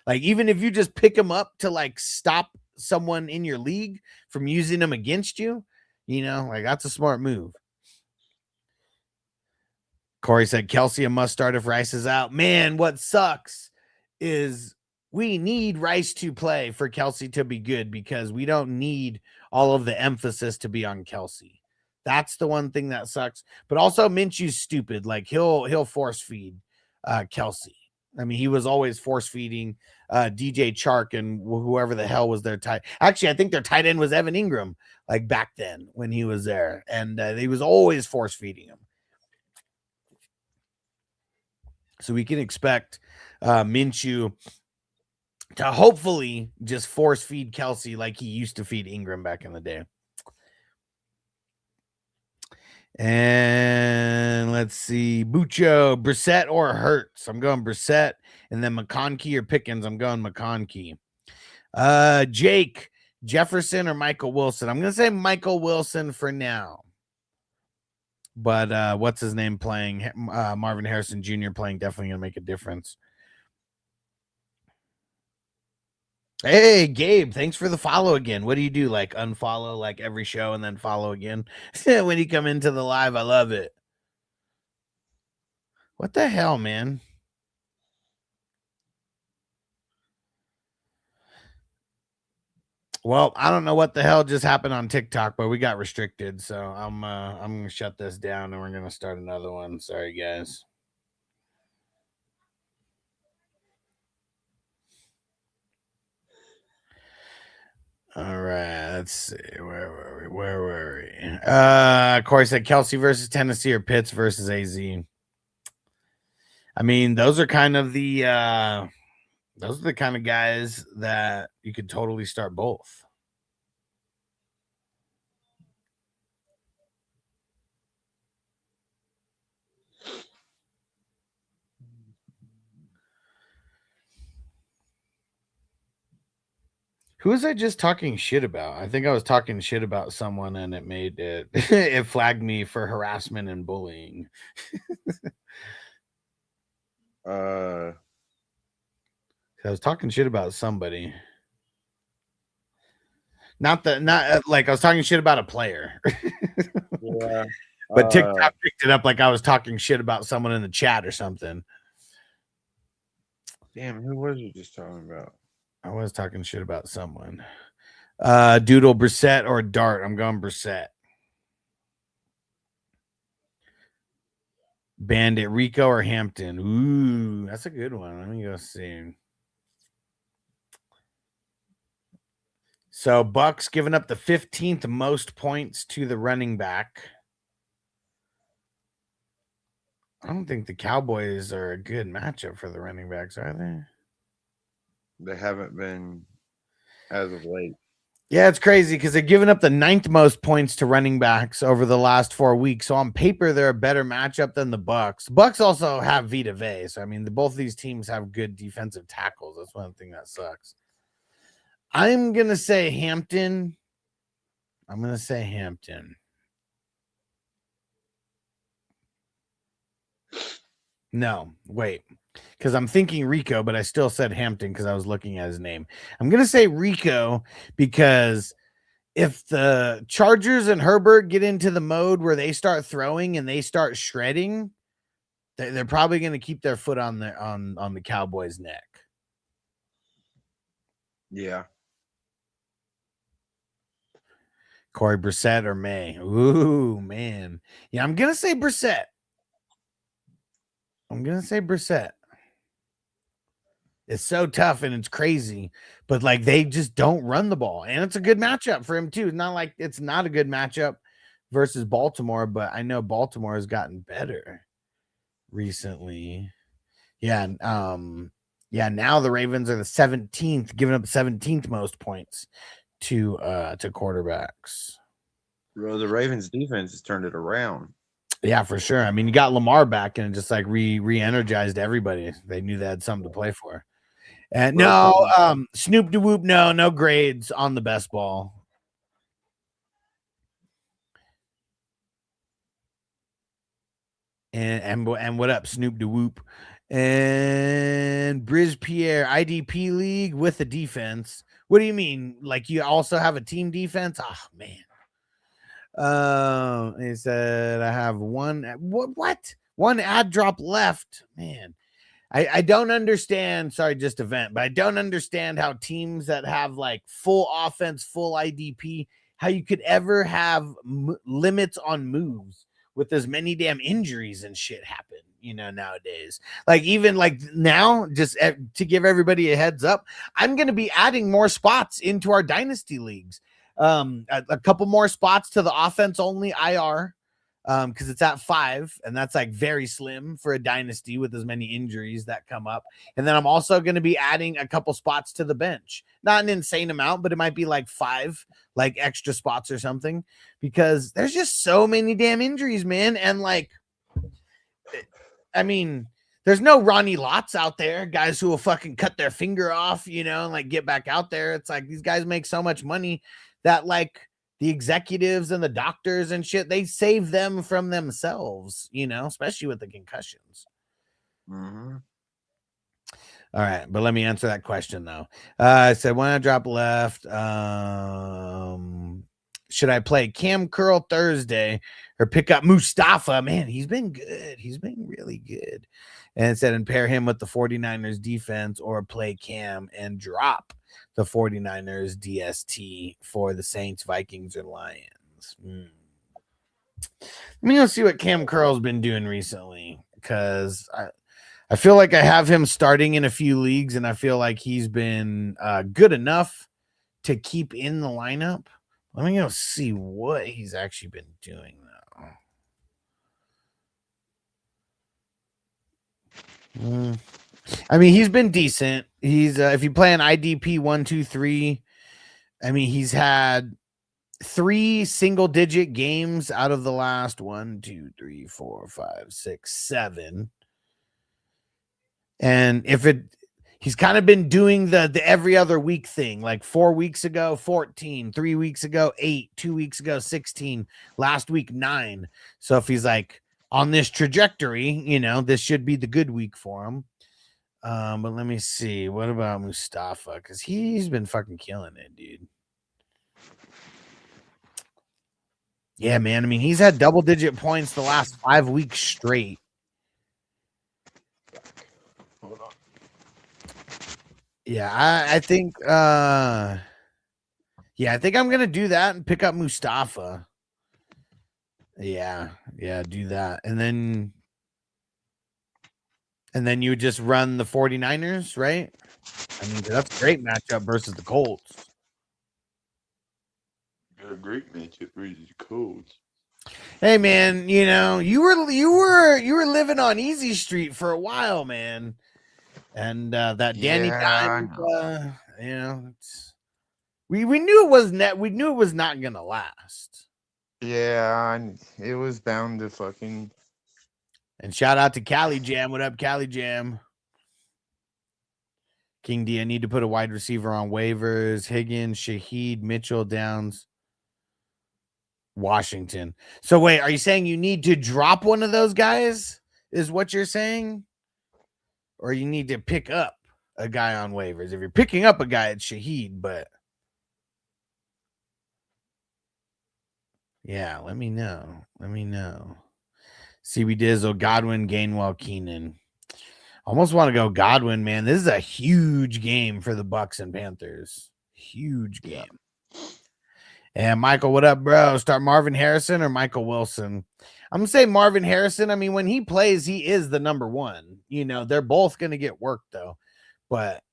Like even if you just pick him up to like stop someone in your league from using them against you, you know, like that's a smart move. Corey said Kelsey a must start if Rice is out. Man, what sucks is we need Rice to play for Kelsey to be good because we don't need all of the emphasis to be on Kelsey. That's the one thing that sucks. But also Minshew's stupid. Like he'll force feed Kelsey. I mean, he was always force feeding DJ Chark and whoever the hell was their tight. Actually, I think their tight end was Evan Ingram, like back then when he was there, and he was always force feeding him. So we can expect Minshew to hopefully just force feed Kelsey like he used to feed Ingram back in the day. And let's see, Bucho, Brissett or Hurts. I'm going Brissett, and then McConkey or Pickens. I'm going McConkey. Jake, Jefferson or Michael Wilson. I'm going to say Michael Wilson for now. But what's his name playing? Marvin Harrison Jr. playing, definitely going to make a difference. Hey, Gabe, thanks for the follow again. What do you do? Like unfollow like every show and then follow again? When you come into the live, I love it. What the hell, man? Well, I don't know what the hell just happened on TikTok, but we got restricted, so I'm gonna shut this down and we're gonna start another one. Sorry, guys. All right, let's see. Where were we? Corey said Kelsey versus Tennessee or Pitts versus AZ. I mean, those are kind of the kind of guys that you could totally start both. Who was I just talking shit about? I think I was talking shit about someone and it made it it flagged me for harassment and bullying. I was talking shit about somebody. Not like I was talking shit about a player. Yeah. But TikTok picked it up like I was talking shit about someone in the chat or something. Damn, who was you just talking about? I was talking shit about someone. Doodle, Brissett, or Dart? I'm going Brissett. Bandit, Rico, or Hampton? Ooh, that's a good one. Let me go see. So Bucks giving up the 15th most points to the running back. I don't think the Cowboys are a good matchup for the running backs, are they? They haven't been as of late. Yeah, it's crazy because they're giving up the 9th most points to running backs over the last 4 weeks. So on paper, they're a better matchup than the Bucks. Bucks also have Vita Vea. So I mean, both of these teams have good defensive tackles. That's one thing that sucks. I'm gonna say Hampton. No, wait. Because I'm thinking Rico, but I still said Hampton because I was looking at his name. I'm going to say Rico because if the Chargers and Herbert get into the mode where they start throwing and they start shredding, they're probably going to keep their foot on the Cowboys' neck. Yeah. Corey, Brissett, or May? Ooh, man. Yeah, I'm going to say Brissett. It's so tough and it's crazy, but like they just don't run the ball, and it's a good matchup for him too. It's not like it's not a good matchup versus Baltimore, but I know Baltimore has gotten better recently. Yeah, now the Ravens are the 17th, giving up 17th most points to quarterbacks. Well, the Ravens defense has turned it around. Yeah, for sure. I mean, you got Lamar back and it just like re-energized everybody. They knew they had something to play for. And no, Snoop DeWhoop, no grades on the best ball. And what up, Snoop DeWhoop? And Briz Pierre, IDP league with a defense. What do you mean? Like you also have a team defense? Oh man. He said I have one. One ad drop left, man. I don't understand. Sorry, just a vent, but I don't understand how teams that have like full offense, full IDP, how you could ever have limits on moves with as many damn injuries and shit happen, nowadays. Like even like now, just to give everybody a heads up, I'm going to be adding more spots into our dynasty leagues. A couple more spots to the offense only IR. Because it's at 5, and that's like very slim for a dynasty with as many injuries that come up. And then I'm also going to be adding a couple spots to the bench. Not an insane amount, but it might be like 5, like extra spots or something, because there's just so many damn injuries, man. And like, I mean, There's no Ronnie Lots out there, guys who will fucking cut their finger off, you know, and like get back out there. It's like these guys make so much money that like the executives and the doctors and shit, they save them from themselves, you know, especially with the concussions. Mm-hmm. All right, but let me answer that question though. I said, when I drop left, should I play Cam Curl Thursday or pick up Mustafa? Man, he's been good. He's been really good. And it said, and pair him with the 49ers defense or play Cam and drop the 49ers DST for the Saints, Vikings, or Lions. Let me go see what Cam Curl's been doing recently, because I feel like I have him starting in a few leagues, and I feel like he's been good enough to keep in the lineup. Let me go see what he's actually been doing, though. I mean, he's been decent. He's if you play an IDP 1, 2, 3, I mean, he's had 3 single-digit games out of the last 1, 2, 3, 4, 5, 6, 7. And he's kind of been doing the every other week thing, like 4 weeks ago, 14, 3 weeks ago, 8, 2 weeks ago, 16, last week, 9. So if he's like on this trajectory, you know, this should be the good week for him. But let me see. What about Mustafa? Because he's been fucking killing it, dude. Yeah, man. I mean, he's had double-digit points the last 5 weeks straight. Hold on. Yeah, I think I think I'm gonna do that and pick up Mustafa. Yeah, do that. And then you would just run the 49ers, right? I mean, that's a great matchup versus the Colts. Got a great matchup versus the Colts. Hey man, you know, you were living on Easy Street for a while, man. And that Danny Dimes, you know, we knew it was we knew it was not gonna last. Yeah, it was bound to fucking. And shout out to Cali Jam. What up, Cali Jam? King D, I need to put a wide receiver on waivers. Higgins, Shaheed, Mitchell, Downs, Washington. So wait, are you saying you need to drop one of those guys? Is what you're saying? Or you need to pick up a guy on waivers? If you're picking up a guy, it's Shaheed, but yeah, let me know. CB Dizzle, Godwin, Gainwell, Keenan. Almost want to go Godwin, man. This is a huge game for the Bucks and Panthers. Huge game. And Michael, what up, bro? Start Marvin Harrison or Michael Wilson? I'm going to say Marvin Harrison. I mean, when he plays, he is the number one. You know, they're both going to get work, though. But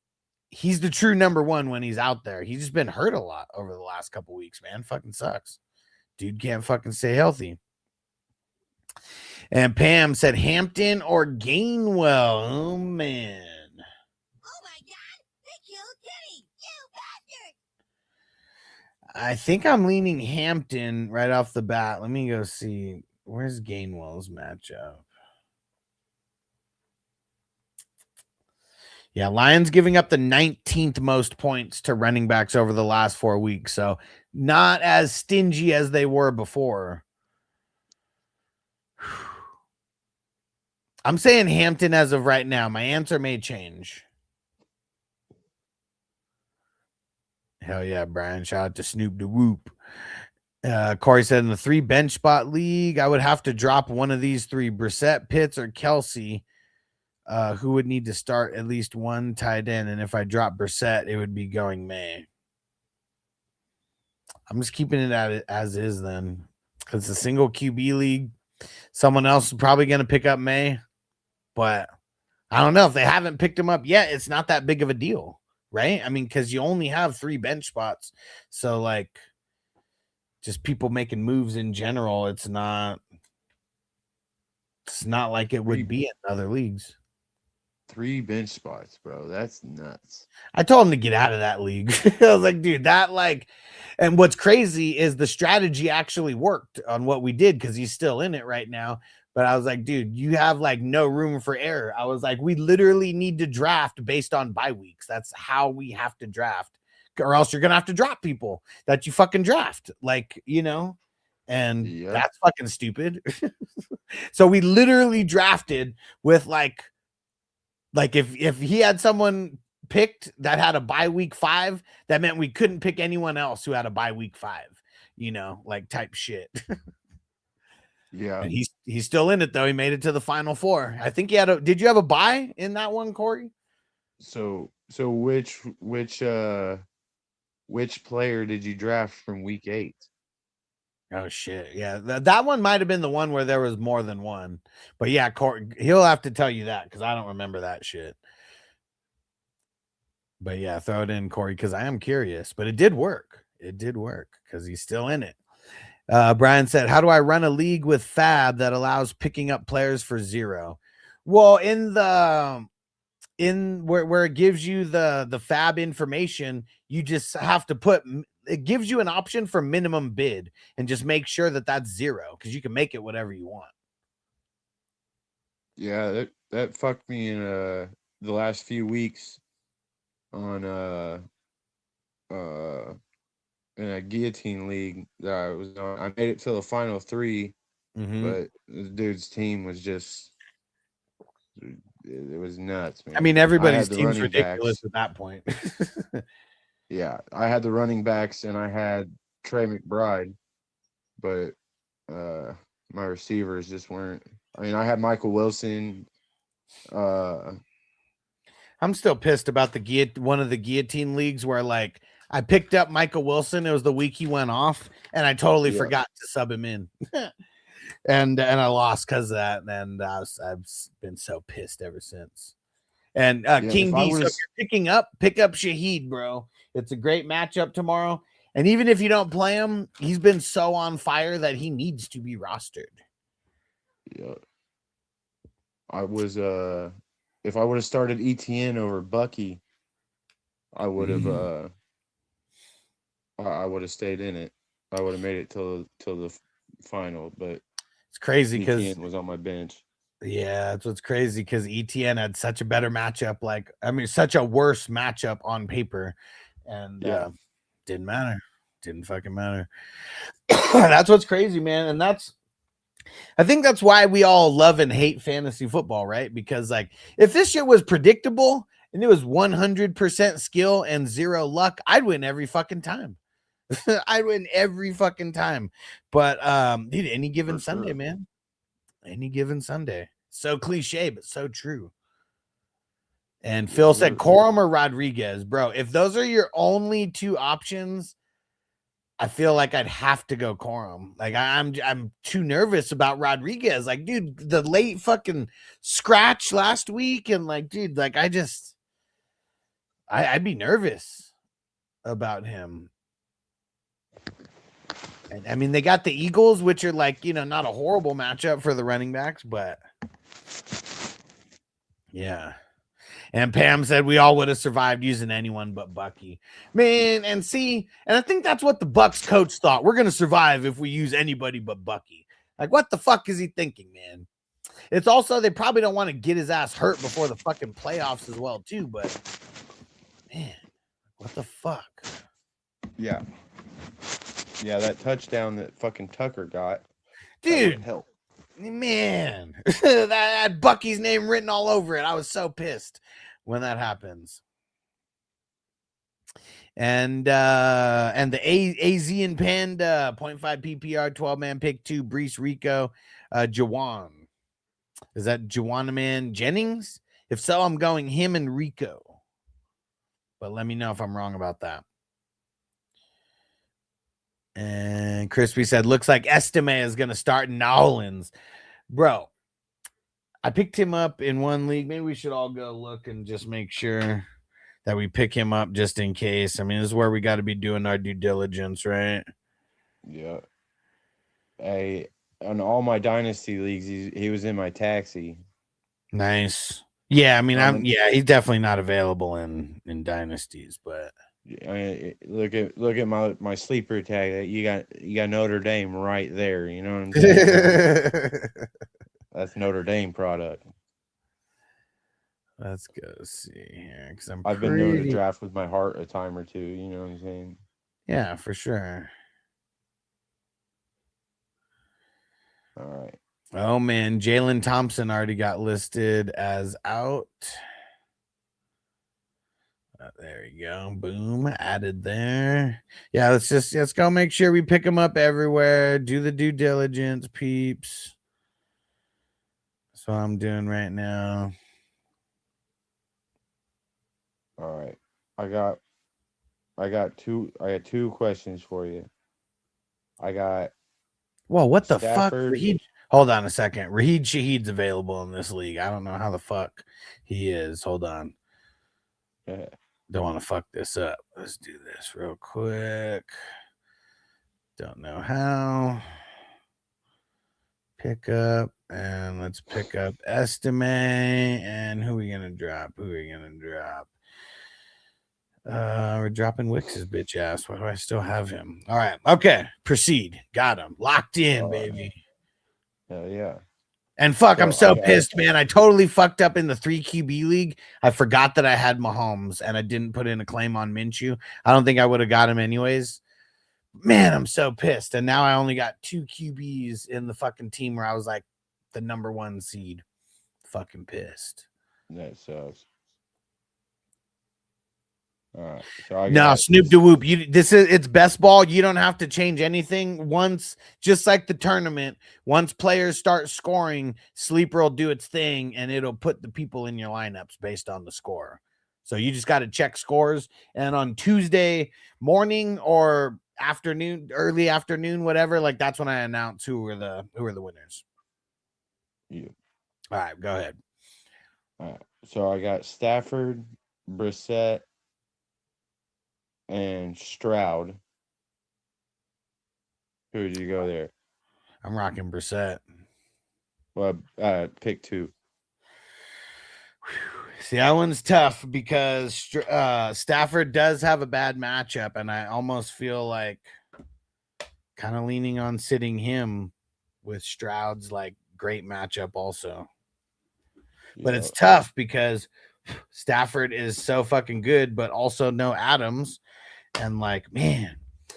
he's the true number one when he's out there. He's just been hurt a lot over the last couple weeks, man. Fucking sucks. Dude can't fucking stay healthy. And Pam said Hampton or Gainwell. Oh, man. Oh, my God. They killed Kenny. You bastard. I think I'm leaning Hampton right off the bat. Let me go see. Where's Gainwell's matchup? Yeah, Lions giving up the 19th most points to running backs over the last 4 weeks. So not as stingy as they were before. I'm saying Hampton as of right now. My answer may change. Hell yeah, Brian. Shout out to Snoop the Whoop. Corey said in the 3 bench spot league, I would have to drop one of these 3, Brissett, Pitts, or Kelsey, who would need to start at least one tight end. And if I drop Brissett, it would be going May. I'm just keeping it at it as is then. Because it's a single QB league. Someone else is probably going to pick up May. But I don't know. If they haven't picked him up yet, it's not that big of a deal, right? I mean, because you only have 3 bench spots. So, like, just people making moves in general, it's not like it would be in other leagues. 3 bench spots, bro. That's nuts. I told him to get out of that league. I was like, dude, that like, and what's crazy is the strategy actually worked on what we did because he's still in it right now. But I was like, dude, you have like no room for error. I was like, we literally need to draft based on bye weeks. That's how we have to draft, or else you're gonna have to drop people that you fucking draft, like, you know, and Yep. that's fucking stupid. So we literally drafted with like if he had someone picked that had a bye week 5, that meant we couldn't pick anyone else who had a bye week 5, you know, like type shit. Yeah. And he's still in it though. He made it to the final 4. I think he had a. Did you have a bye in that one, Corey? So which player did you draft from week 8? Oh shit, yeah, that one might have been the one where there was more than one. But yeah, Corey, he'll have to tell you that because I don't remember that shit. But yeah, throw it in, Corey, because I am curious. But it did work. It did work because he's still in it. Brian said, how do I run a league with Fab that allows picking up players for 0? Well, in where it gives you the Fab information, you just have to put, it gives you an option for minimum bid and just make sure that that's 0 because you can make it whatever you want. Yeah, that fucked me in the last few weeks on in a guillotine league that I was on. I made it to the final 3, but the dude's team was just, it was nuts, man. I mean, everybody's the team's running ridiculous backs. at that point. Yeah, I had the running backs and I had Trey McBride, but my receivers just weren't. I mean, I had Michael Wilson. I'm still pissed about one of the guillotine leagues where like I picked up Michael Wilson. It was the week he went off, and I totally forgot to sub him in, and I lost because of that. And I've been so pissed ever since. And King D, so if you're pick up Shaheed, bro. It's a great matchup tomorrow. And even if you don't play him, he's been so on fire that he needs to be rostered. Yeah, I was if I would have started ETN over Bucky, I would have I would have stayed in it. I would have made it till the final, but it's crazy because ETN was on my bench. Yeah, that's what's crazy because ETN had such a better matchup. Like, I mean, such a worse matchup on paper, and didn't matter. Didn't fucking matter. That's what's crazy, man. And I think that's why we all love and hate fantasy football, right? Because like, if this shit was predictable and it was 100% skill and 0 luck, I'd win every fucking time. I'd win every fucking time. But dude, any given Sunday, man. Any given Sunday. So cliche, but so true. And Phil said Corum or Rodriguez. Bro, if those are your only 2 options, I feel like I'd have to go Corum. Like I'm too nervous about Rodriguez. Like, dude, the late fucking scratch last week, and like, dude, like I'd be nervous about him. And I mean, they got the Eagles, which are like, you know, not a horrible matchup for the running backs, but yeah. And Pam said we all would have survived using anyone but Bucky. Man, and I think that's what the Bucks coach thought. We're going to survive if we use anybody but Bucky. Like, what the fuck is he thinking, man? It's also, they probably don't want to get his ass hurt before the fucking playoffs as well, too. But, man, what the fuck? Yeah. Yeah, that touchdown that fucking Tucker got. Dude, help. Man, that had Bucky's name written all over it. I was so pissed when that happens. And the AZ and Panda 0.5 PPR 12-man pick 2 Brees Rico Jawan. Is that Jawanaman Jennings? If so, I'm going him and Rico. But let me know if I'm wrong about that. And Crispy said, looks like Estime is going to start in Nolans. Bro, I picked him up in one league. Maybe we should all go look and just make sure that we pick him up just in case. I mean, this is where we got to be doing our due diligence, right? Yeah. On all my dynasty leagues, he was in my taxi. Nice. Yeah, I mean, he's definitely not available in dynasties, but I mean, look at my sleeper tag. You got Notre Dame right there. You know what I'm saying? That's Notre Dame product. Let's go see here because I've been known to draft with my heart a time or two. You know what I'm saying? Yeah, for sure. All right. Oh man, Jalen Thompson already got listed as out. There you go. Boom, added there. Yeah, let's go make sure we pick them up everywhere. Do the due diligence, peeps. That's what I'm doing right now. All right. I got two questions for you. I got Whoa, what the Stafford. fuck? Hold on a second. Raheed Shaheed's available in this league. I don't know how the fuck he is. Hold on. Yeah. Don't want to fuck this up. Let's do this real quick. Don't know how. Pick up, and let's pick up Estime. And who are we gonna drop? We're dropping Wix's bitch ass. Why do I still have him? All right. Okay. Proceed. Got him. Locked in, baby. Hell yeah. And fuck, I'm so I got pissed, man. I totally fucked up in the 3 QB league. I forgot that I had Mahomes and I didn't put in a claim on Minshew. I don't think I would have got him anyways. Man, I'm so pissed. And now I only got 2 QBs in the fucking team where I was like the number 1 seed. Fucking pissed. That sucks. All right. So I No, got Snoop de Whoop. It's best ball. You don't have to change anything. Once, just like the tournament, once players start scoring, Sleeper will do its thing and it'll put the people in your lineups based on the score. So you just got to check scores. And on Tuesday morning or afternoon, early afternoon, whatever, like that's when I announce who are the winners. you. All right, go ahead. All right. So I got Stafford, Brissett, and Stroud. Who did you go there? I'm rocking Brissett. Well, pick 2. See, that one's tough because Stafford does have a bad matchup, and I almost feel like kind of leaning on sitting him with Stroud's like great matchup also. But it's tough because Stafford is so fucking good, but also no Adams. And like, man,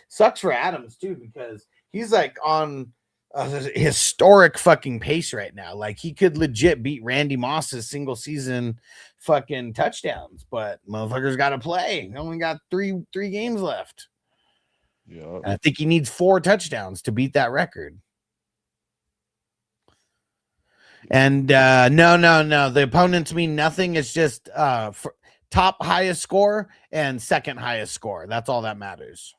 sucks for Adams too, because he's like on a historic fucking pace right now. Like he could legit beat Randy Moss's single season fucking touchdowns, but motherfuckers got to play. He only got three games left. Yeah. And I think he needs 4 touchdowns to beat that record. And no. The opponents mean nothing. It's just top highest score and second highest score. That's all that matters.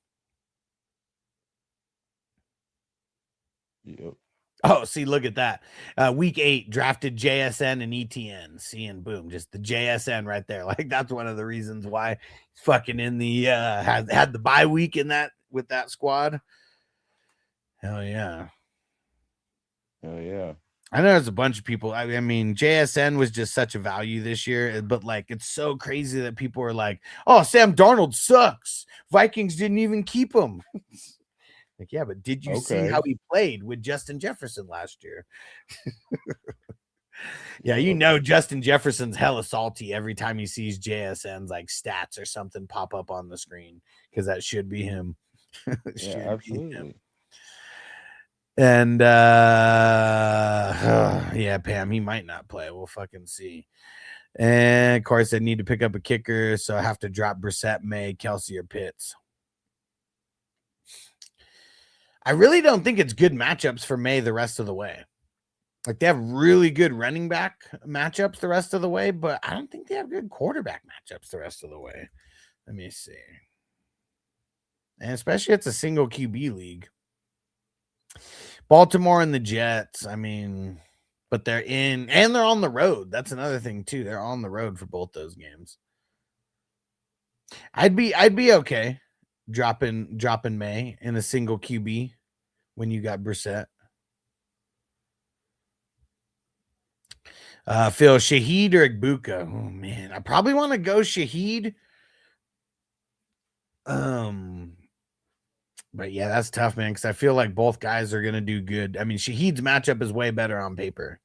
Yep. Oh, see, look at that. Week 8 drafted JSN and ETN. See, and boom, just the JSN right there. Like that's one of the reasons why he's fucking in the had the bye week in that with that squad. Hell yeah. Hell yeah. I know there's a bunch of people. I mean, JSN was just such a value this year, but like it's so crazy that people are like, "Oh, Sam Darnold sucks. Vikings didn't even keep him." Like, yeah, but did you see how he played with Justin Jefferson last year? Yeah, you know Justin Jefferson's hella salty every time he sees JSN's like stats or something pop up on the screen because that should be him. Yeah, absolutely. And yeah, Pam, he might not play. We'll fucking see. And of course, I need to pick up a kicker, so I have to drop Brissett, May, Kelsey, or Pitts. I really don't think it's good matchups for May the rest of the way. Like they have really good running back matchups the rest of the way, but I don't think they have good quarterback matchups the rest of the way. Let me see. And especially it's a single QB league. Baltimore and the Jets, I mean, but they're in and they're on the road. That's another thing too. They're on the road for both those games. I'd be okay dropping May in a single QB when you got Brissett. Phil, Shaheed or Igbuka? Oh man, I probably want to go Shaheed. But yeah, that's tough, man, because I feel like both guys are gonna do good. I mean, Shaheed's matchup is way better on paper.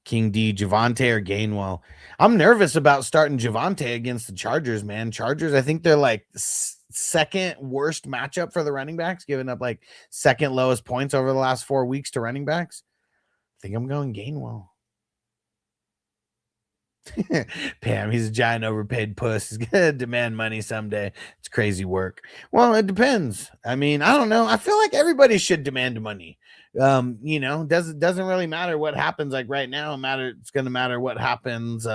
King D, Javonte or Gainwell. I'm nervous about starting Javonte against the Chargers, man. Chargers, I think they're like second worst matchup for the running backs, giving up like second lowest points over the last 4 weeks to running backs. I think I'm going Gainwell. Pam, he's a giant overpaid puss. He's gonna demand money someday. It's crazy work. Well, it depends. I mean, I don't know. I feel like everybody should demand money. You know, doesn't really matter what happens. Like right now, it's gonna matter what happens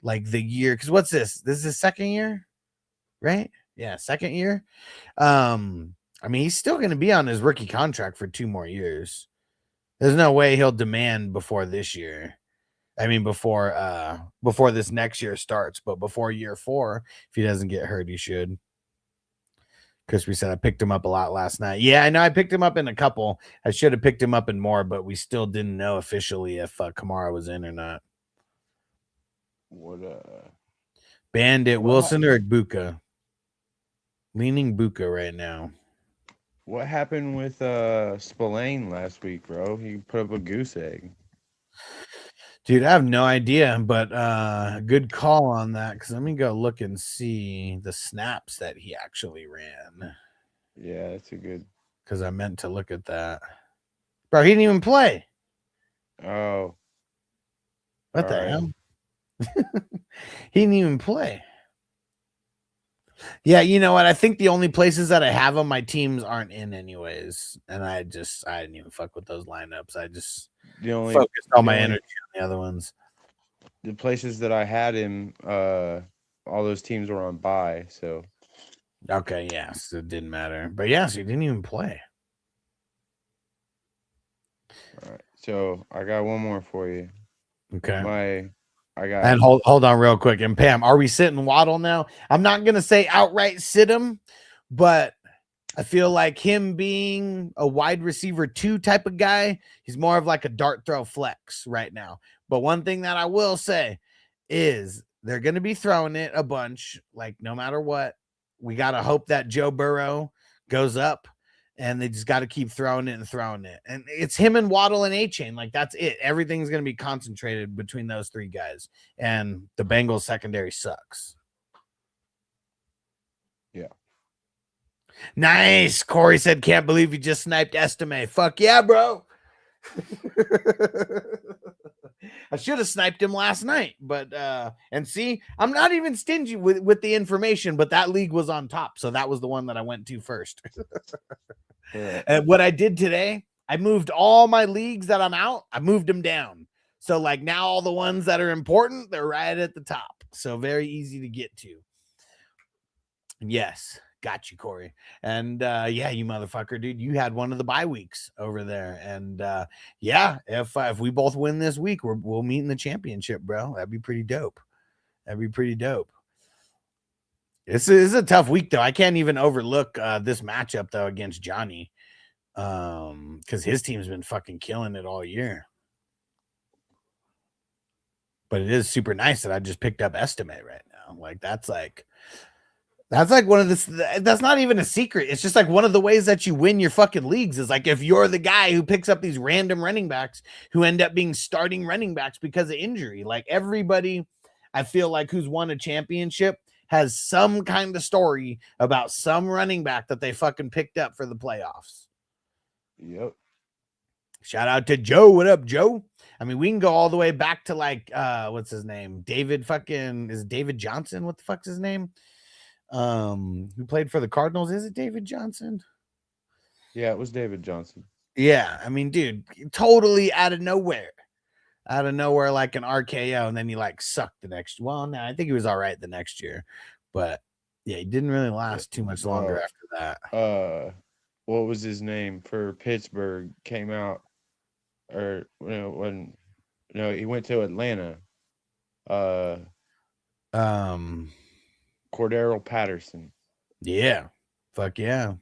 like the year. Because what's this? This is his second year, right? Yeah, second year. I mean, he's still gonna be on his rookie contract for 2 more years. There's no way he'll demand before this year. I mean, before this next year starts, but before year 4, if he doesn't get hurt, he should. Because we said I picked him up a lot last night. Yeah, I know I picked him up in a couple. I should have picked him up in more, but we still didn't know officially if Kamara was in or not. What Bandit, Wilson or Buka? Leaning Buka right now. What happened with Spillane last week, bro? He put up a goose egg. Dude, I have no idea, but good call on that, because let me go look and see the snaps that he actually ran. Yeah, that's a good. Because I meant to look at that. Bro, he didn't even play. Oh. What the hell? He didn't even play. Yeah, you know what? I think the only places that I have on my teams aren't in anyways. And I didn't even fuck with those lineups. I just focused all my energy on the other ones. The places that I had him, all those teams were on bye, so. Okay, yeah, so it didn't matter. But yeah, so he didn't even play. All right. So I got one more for you. Okay. I got and hold on real quick. And Pam, are we sitting Waddle now? I'm not gonna say outright sit him, but I feel like him being a wide receiver 2 type of guy, he's more of like a dart throw flex right now. But one thing that I will say is they're gonna be throwing it a bunch, like no matter what. We gotta hope that Joe Burrow goes up. And they just got to keep throwing it. And it's him and Waddle and A-Chain. Like, that's it. Everything's going to be concentrated between those 3 guys. And the Bengals secondary sucks. Yeah. Nice. Corey said, can't believe you just sniped Estime. Fuck yeah, bro. I should have sniped him last night, but and see, I'm not even stingy with the information, but that league was on top, so that was the one that I went to first. Yeah. And what I did today, I moved all my leagues that I'm out, I moved them down. So like now all the ones that are important, they're right at the top. So very easy to get to. Yes. Got you, Corey. And yeah, you motherfucker, dude, you had one of the bye weeks over there. And yeah, if we both win this week, we'll meet in the championship, bro. That'd be pretty dope. This is a tough week, though. I can't even overlook this matchup, though, against Johnny. Because his team's been fucking killing it all year. But it is super nice that I just picked up Estime right now. Like, that's like one of this. That's not even a secret. It's just like one of the ways that you win your fucking leagues is like if you're the guy who picks up these random running backs who end up being starting running backs because of injury. Like everybody, I feel like who's won a championship has some kind of story about some running back that they fucking picked up for the playoffs. Yep. Shout out to Joe. What up, Joe? I mean, we can go all the way back to like what's his name? David Johnson. What the fuck's his name? Who played for the Cardinals? Is it David Johnson? Yeah, it was David Johnson. Yeah, I mean, dude, totally out of nowhere, like an RKO, and then he like sucked the next. Well, no, I think he was all right the next year, but yeah, he didn't really last too much longer after that. What was his name for Pittsburgh? Came out, or he went to Atlanta. Cordero Patterson. Yeah. Fuck yeah.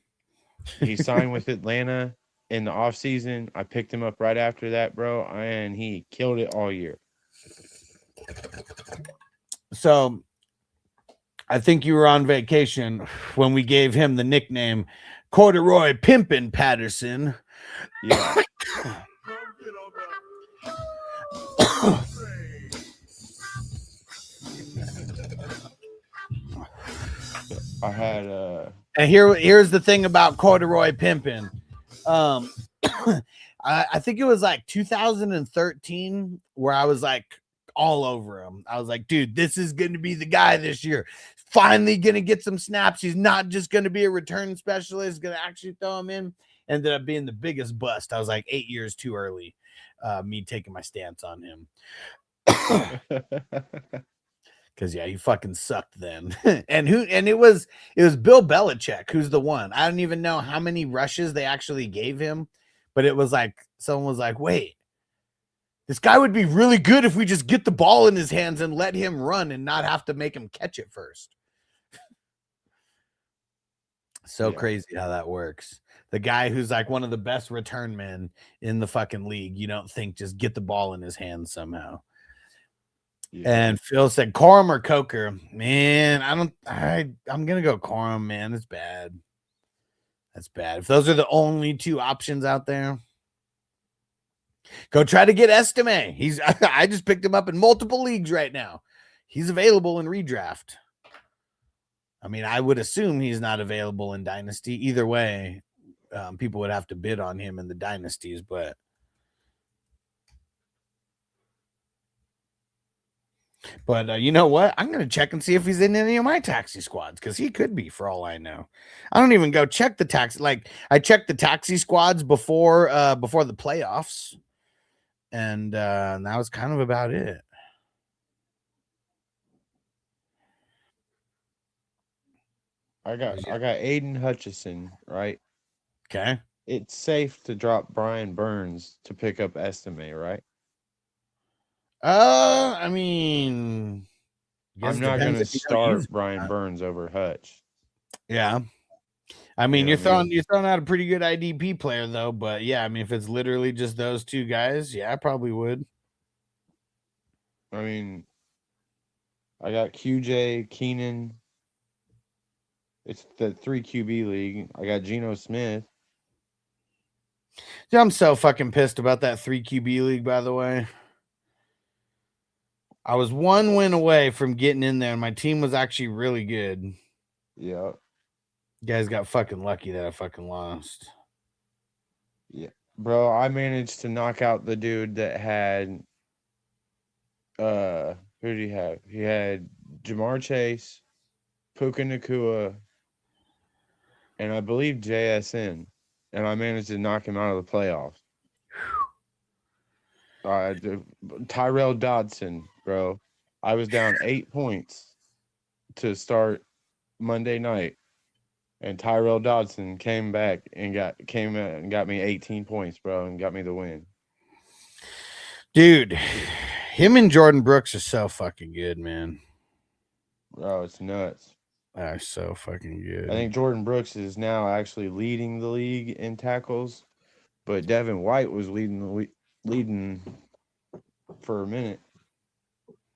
He signed with Atlanta in the offseason. I picked him up right after that, bro, and he killed it all year. So I think you were on vacation when we gave him the nickname Corduroy Pimpin' Patterson. Yeah. I had And here's the thing about corduroy pimping. I think it was like 2013 where I was like all over him. I was like, dude, this is going to be the guy this year. Finally going to get some snaps. He's not just going to be a return specialist, going to actually throw him in. Ended up being the biggest bust. I was like 8 years too early, me taking my stance on him. Because yeah, he fucking sucked then. and it was Bill Belichick who's the one. I don't even know how many rushes they actually gave him, but it was like someone was like, wait, this guy would be really good if we just get the ball in his hands and let him run and not have to make him catch it first. So crazy how that works. The guy who's like one of the best return men in the fucking league, you don't think just get the ball in his hands somehow. Yeah. And Phil said Corum or Coker. Man, I'm gonna go Corum, man. It's bad. That's bad. If those are the only two options out there, go try to get Estime. I just picked him up in multiple leagues right now. He's available in redraft. I mean, I would assume he's not available in Dynasty. Either way, people would have to bid on him in the Dynasties, but you know what? I'm going to check and see if he's in any of my taxi squads because he could be for all I know. I don't even go check the taxi. Like I checked the taxi squads before the playoffs, and that was kind of about it. I got Aiden Hutchison, right? Okay. It's safe to drop Brian Burns to pick up Estime, right? I mean, I'm not going to start Brian Burns over Hutch. Yeah. I mean, you're throwing out a pretty good IDP player though, but yeah, I mean, if it's literally just those two guys, yeah, I probably would. I mean, I got QJ, Keenan. It's the 3 QB league. I got Geno Smith. Yeah, I'm so fucking pissed about that 3 QB league, by the way. I was 1 win away from getting in there, and my team was actually really good. Yeah. You guys got fucking lucky that I fucking lost. Yeah. Bro, I managed to knock out the dude that had who did he have? He had Jamar Chase, Puka Nakua, and I believe JSN. And I managed to knock him out of the playoffs. Tyrell Dodson, bro. I was down 8 points to start Monday night, and Tyrell Dodson came back and got me 18 points, bro, and got me the win. Dude, him and Jordan Brooks are so fucking good, man. Bro, it's nuts. They're so fucking good. I think Jordan Brooks is now actually leading the league in tackles, but Devin White was leading for a minute,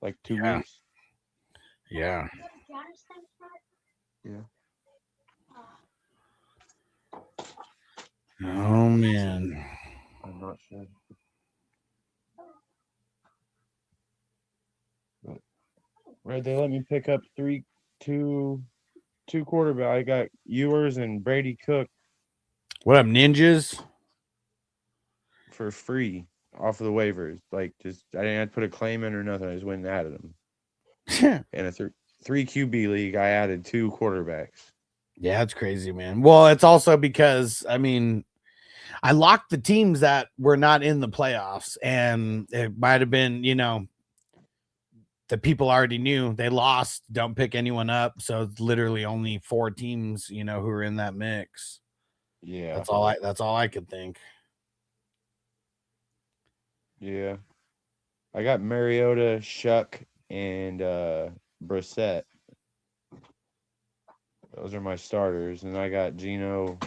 like 2 weeks. Yeah. Yeah. Oh man. I'm not sure. But right, they let me pick up two quarterback. I got Ewers and Brady Cook. What up, ninjas? For free off of the waivers. Like, just I didn't have to put a claim in or nothing. I just went and added them. In a 3 QB league, I added 2 quarterbacks. Yeah, it's crazy, man. Well, it's also because I mean, I locked the teams that were not in the playoffs, and it might have been, the people already knew they lost. Don't pick anyone up. So it's literally only 4 teams, who are in that mix. Yeah, that's all I could think. Yeah, I got Mariota, Shuck, and Brissett. Those are my starters, and I got Geno,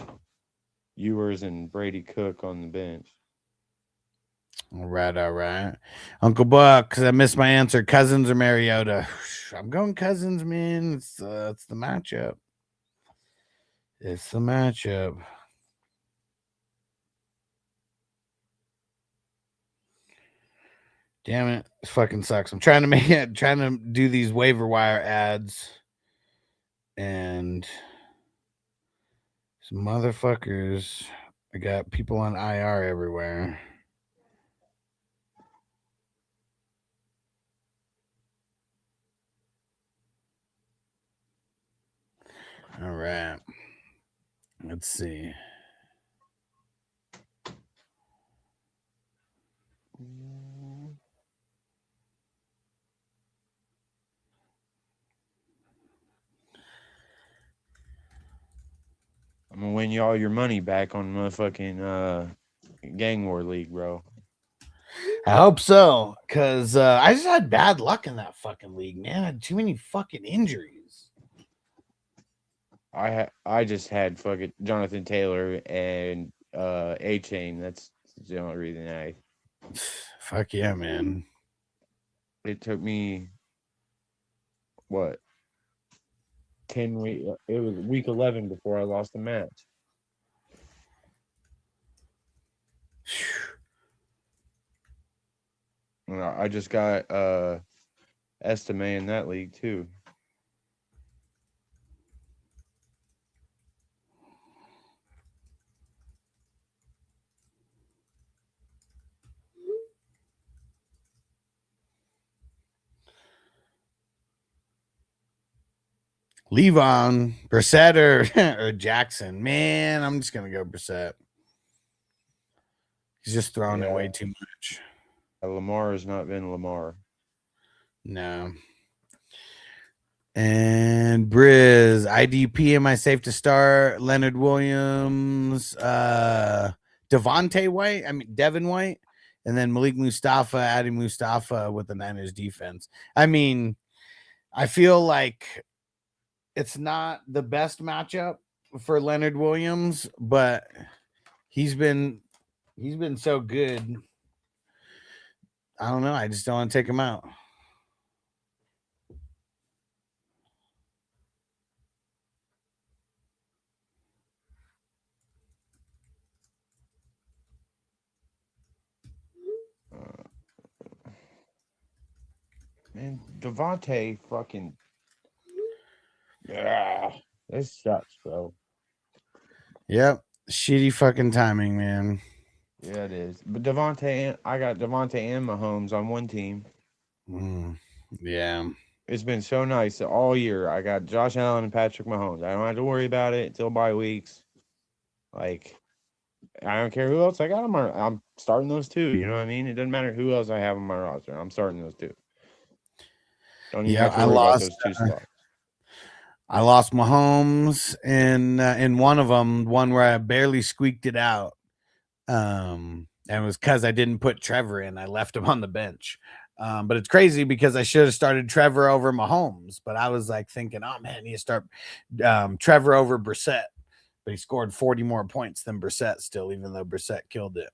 Ewers, and Brady Cook on the bench. All right. Uncle Buck, because I missed my answer. Cousins or Mariota? I'm going Cousins, man. It's the matchup. It's the matchup. Damn it. This fucking sucks. I'm trying to do these waiver wire ads. And some motherfuckers. I got people on IR everywhere. All right. Let's see. I'm gonna win you all your money back on motherfucking Gang War League, bro. I hope so, because I just had bad luck in that fucking league, man. I had too many fucking injuries. I just had fucking Jonathan Taylor and A-Chain. That's the only reason Fuck yeah, man. it took me what 10 week. It was week 11 before I lost the match. And I just got Estime in that league too. Levon, Brissett, or Jackson. Man, I'm just gonna go Brissett. He's just throwing it way too much. Lamar has not been Lamar. No. And Briz, IDP, am I safe to start? Leonard Williams, Devontae White, Devin White, and then Malik Mustafa, adding Mustafa with the Niners defense. I mean, I feel like it's not the best matchup for Leonard Williams, but he's been so good. I don't know. I just don't want to take him out. Man, Devontae fucking. Yeah, this sucks, bro. Yep. Shitty fucking timing, man. Yeah, it is. But I got Devontae and Mahomes on one team. Yeah. It's been so nice that all year. I got Josh Allen and Patrick Mahomes. I don't have to worry about it until bye weeks. Like, I don't care who else I got. I'm starting those two. You know what I mean? It doesn't matter who else I have on my roster. I'm starting those two. Don't even have to worry about those two slots. I lost Mahomes in one of them, one where I barely squeaked it out. And it was because I didn't put Trevor in. I left him on the bench. But it's crazy because I should have started Trevor over Mahomes. But I was like thinking, oh man, I need to start Trevor over Brissett. But he scored 40 more points than Brissett still, even though Brissett killed it.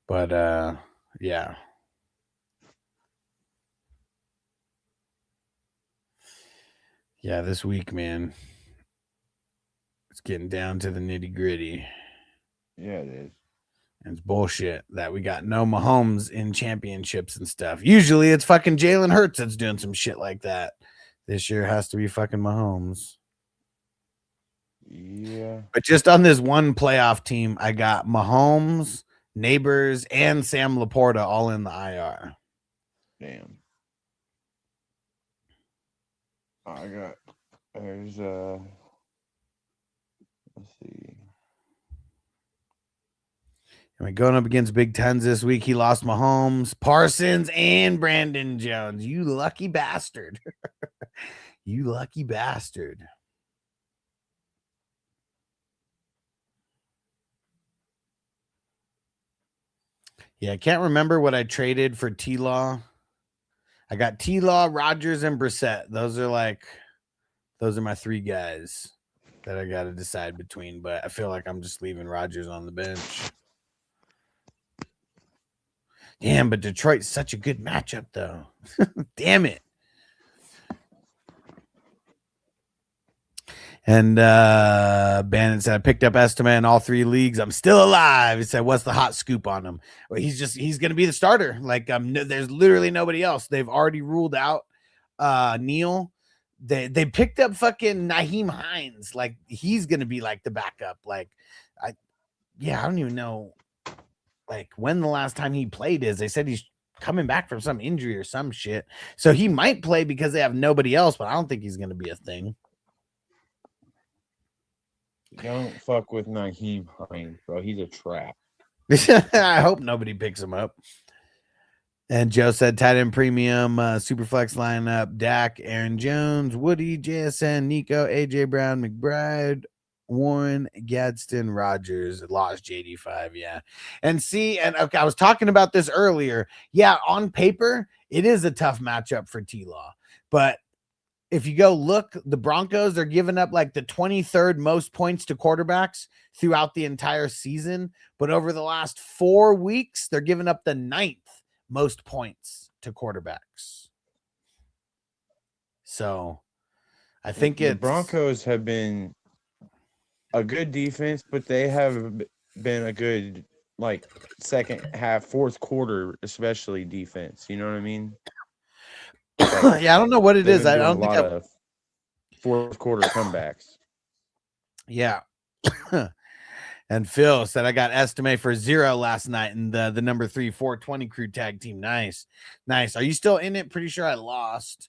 But yeah. Yeah, this week, man, it's getting down to the nitty gritty. Yeah, it is. And it's bullshit that we got no Mahomes in championships and stuff. Usually it's fucking Jalen Hurts that's doing some shit like that. This year has to be fucking Mahomes. Yeah. But just on this one playoff team, I got Mahomes, Neighbors, and Sam Laporta all in the IR. Damn. Let's see. And going up against Big Tens this week, he lost Mahomes, Parsons, and Brandon Jones. You lucky bastard. You lucky bastard. Yeah, I can't remember what I traded for T-Law. I got T-Law, Rodgers, and Brissett. Those are my three guys that I got to decide between, but I feel like I'm just leaving Rodgers on the bench. Damn, but Detroit's such a good matchup, though. Damn it. And Bannon said, I picked up Estime in all 3 leagues. I'm still alive. He said, what's the hot scoop on him? Well, he's going to be the starter. Like, there's literally nobody else. They've already ruled out Neil. They picked up fucking Naheem Hines. Like, he's going to be like the backup. Like, I don't even know like when the last time he played is. They said he's coming back from some injury or some shit. So he might play because they have nobody else, but I don't think he's going to be a thing. Don't fuck with Naheem Hines, bro. He's a trap. I hope nobody picks him up. And Joe said tight end premium, Superflex lineup, Dak, Aaron Jones, Woody, JSN, Nico, AJ Brown, McBride, Warren, Gadsden, Rogers, lost JD5. Yeah. And see, and okay, I was talking about this earlier. Yeah, on paper, it is a tough matchup for T-Law. But if you go look, the Broncos are giving up like the 23rd most points to quarterbacks throughout the entire season. But over the last 4 weeks, they're giving up the 9th most points to quarterbacks. So I think the Broncos have been a good defense, but they have been a good like second half, fourth quarter, especially defense. You know what I mean? Like, yeah, I don't know what it they've is. been I doing don't a think lot of fourth quarter comebacks. Yeah. And Phil said, I got Estime for 0 last night in the number 3 420 crew tag team. Nice. Are you still in it? Pretty sure I lost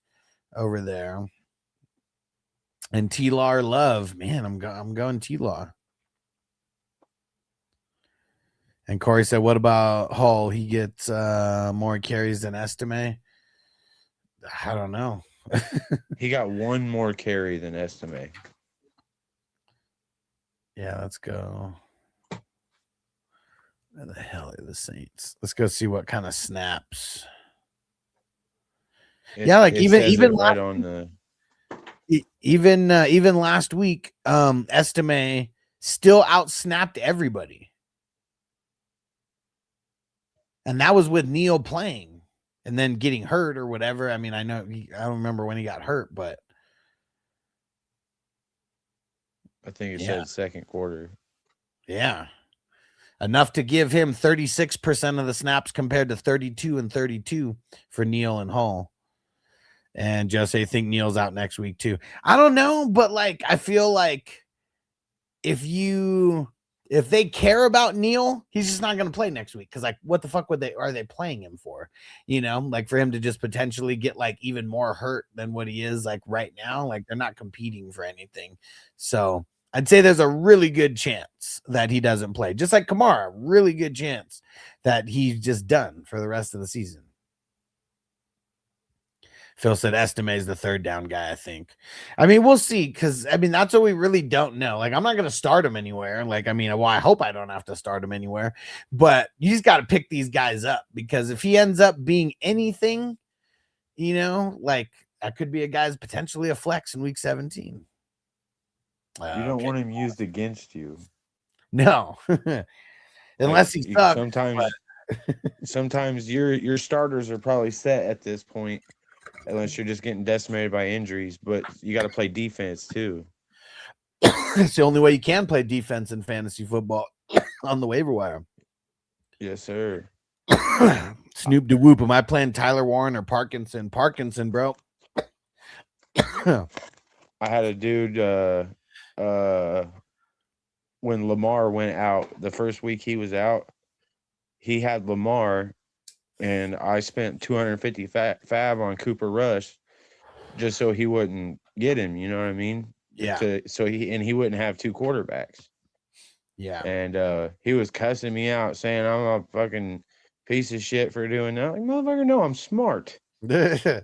over there. And T-Law love. Man, I'm going T-Law. And Corey said, what about Hull? He gets more carries than Estime. I don't know. He got 1 more carry than Estime. Yeah, let's go. Where the hell are the Saints? Let's go see what kind of snaps. Even right on the even last week, Estime still outsnapped everybody. And that was with Neil playing and then getting hurt or whatever. I mean, I don't remember when he got hurt, but I think it said second quarter. Yeah. Enough to give him 36% of the snaps compared to 32 and 32 for Neil and Hull. And Jose think Neil's out next week too. I don't know, but like I feel like if they care about Neil, he's just not going to play next week. Cause like, what the fuck are they playing him for? You know, like for him to just potentially get like even more hurt than what he is like right now. Like they're not competing for anything. So I'd say there's a really good chance that he doesn't play. Just like Kamara, really good chance that he's just done for the rest of the season. Phil said Estime is the 3rd down guy, I think. I mean, we'll see, because, I mean, that's what we really don't know. Like, I'm not going to start him anywhere. Like, I mean, well, I hope I don't have to start him anywhere. But you just got to pick these guys up, because if he ends up being anything, you know, like, that could be a guy's potentially a flex in week 17. You don't want him used against you. No. Unless he sucks. Sometimes your starters are probably set at this point, unless you're just getting decimated by injuries, but you got to play defense too. It's the only way you can play defense in fantasy football on the waiver wire. Yes, sir. Snoop de whoop. Am I playing Tyler Warren or Parkinson? Parkinson, bro. I had a dude when Lamar went out, the first week he was out, he had Lamar, and I spent 250 fab on Cooper Rush just so he wouldn't get him, you know what I mean? Yeah. So he wouldn't have 2 quarterbacks. Yeah. And he was cussing me out, saying I'm a fucking piece of shit for doing that. Like, motherfucker, no, I'm smart. Pam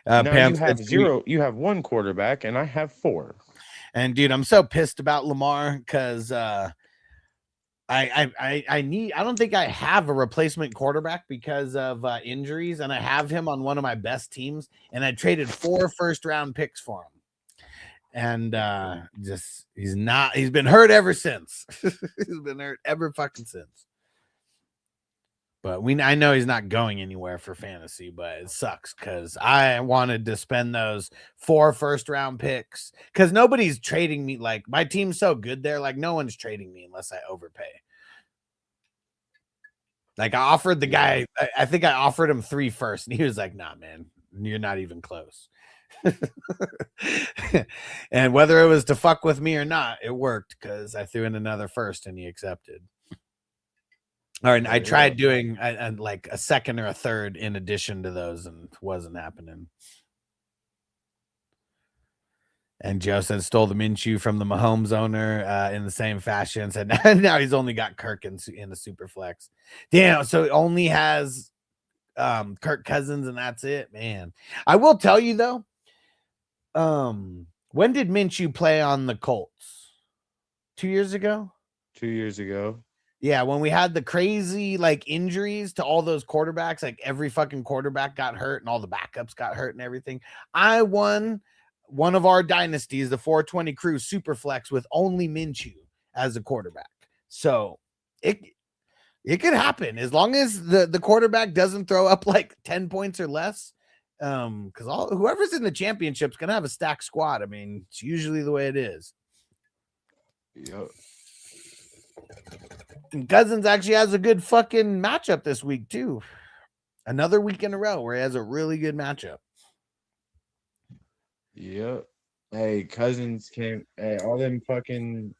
you have 0. You have 1 quarterback, and I have 4. And dude, I'm so pissed about Lamar because I don't think I have a replacement quarterback because of injuries, and I have him on one of my best teams, and I traded 4 first-round picks for him. And he's been hurt ever since. He's been hurt ever fucking since. But I know he's not going anywhere for fantasy, but it sucks because I wanted to spend those 4 first-round picks because nobody's trading me. Like, my team's so good there, like, no one's trading me unless I overpay. Like, I offered the guy, I think I offered him 3 first, and he was like, nah, man, you're not even close. And whether it was to fuck with me or not, it worked because I threw in another first and he accepted. Or I tried doing like a second or a third in addition to those, and it wasn't happening. And Joe said stole the Minshew from the Mahomes owner in the same fashion. Said now he's only got Kirk in the super flex. Damn, so it only has Kirk Cousins and that's it, man. I will tell you though. When did Minshew play on the Colts? 2 years ago? 2 years ago. Yeah, when we had the crazy like injuries to all those quarterbacks, like every fucking quarterback got hurt and all the backups got hurt and everything. I won one of our dynasties, the 420 Crew Superflex, with only Minshew as a quarterback. So it could happen as long as the quarterback doesn't throw up like 10 points or less. Because whoever's in the championship's gonna have a stacked squad. I mean, it's usually the way it is. Yep. And Cousins actually has a good fucking matchup this week too. Another week in a row where he has a really good matchup. Yep. Hey, Cousins came. Hey, all them fucking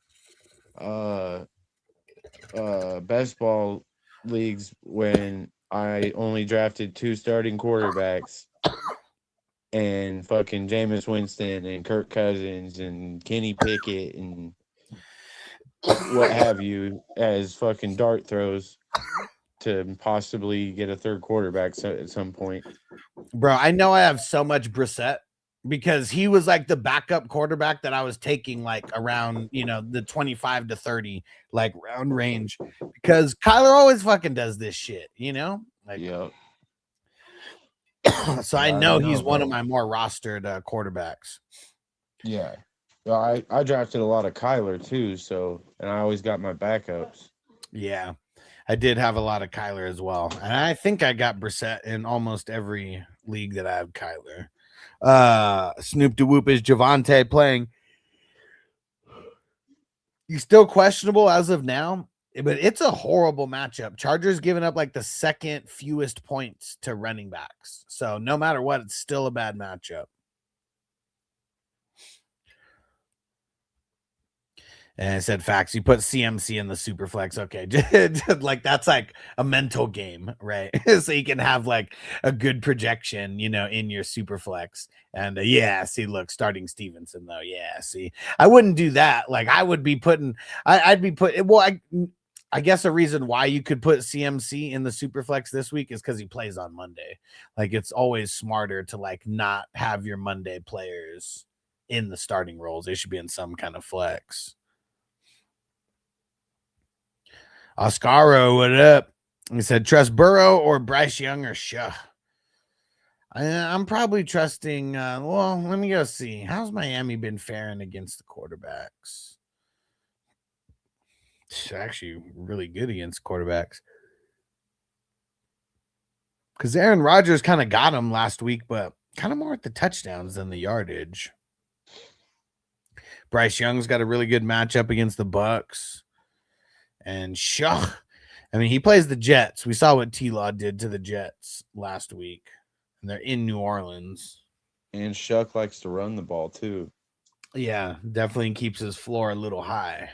best ball leagues when I only drafted 2 starting quarterbacks and fucking Jameis Winston and Kirk Cousins and Kenny Pickett and what have you as fucking dart throws to possibly get a third quarterback at some point. Bro, I know I have so much Brissett because he was like the backup quarterback that I was taking like around, the 25 to 30 like round range because Kyler always fucking does this shit, Like, Yep. So I know he's one of my more rostered quarterbacks. Yeah. Well, I drafted a lot of Kyler too, and I always got my backups. Yeah, I did have a lot of Kyler as well. And I think I got Brissett in almost every league that I have Kyler. Snoop DeWhoop is Javante playing. He's still questionable as of now, but it's a horrible matchup. Chargers giving up like the second fewest points to running backs. So no matter what, it's still a bad matchup. And I said facts. You put CMC in the super flex. Okay. Like that's like a mental game, right? So you can have like a good projection, in your super flex. And see, look, starting Stevenson though. Yeah, see, I wouldn't do that. Like I would be putting, I'd be putting, well, I guess a reason why you could put CMC in the super flex this week is because he plays on Monday. Like it's always smarter to like not have your Monday players in the starting roles. They should be in some kind of flex. Oscaro, what up? He said, trust Burrow or Bryce Young or Shah. I'm probably trusting. Well, let me go see. How's Miami been faring against the quarterbacks? It's actually really good against quarterbacks. Because Aaron Rodgers kind of got him last week, but kind of more at the touchdowns than the yardage. Bryce Young's got a really good matchup against the Bucks. And Shah, I mean, he plays the Jets. We saw what T-Law did to the Jets last week. And they're in New Orleans. And Shuck likes to run the ball too. Yeah, definitely keeps his floor a little high.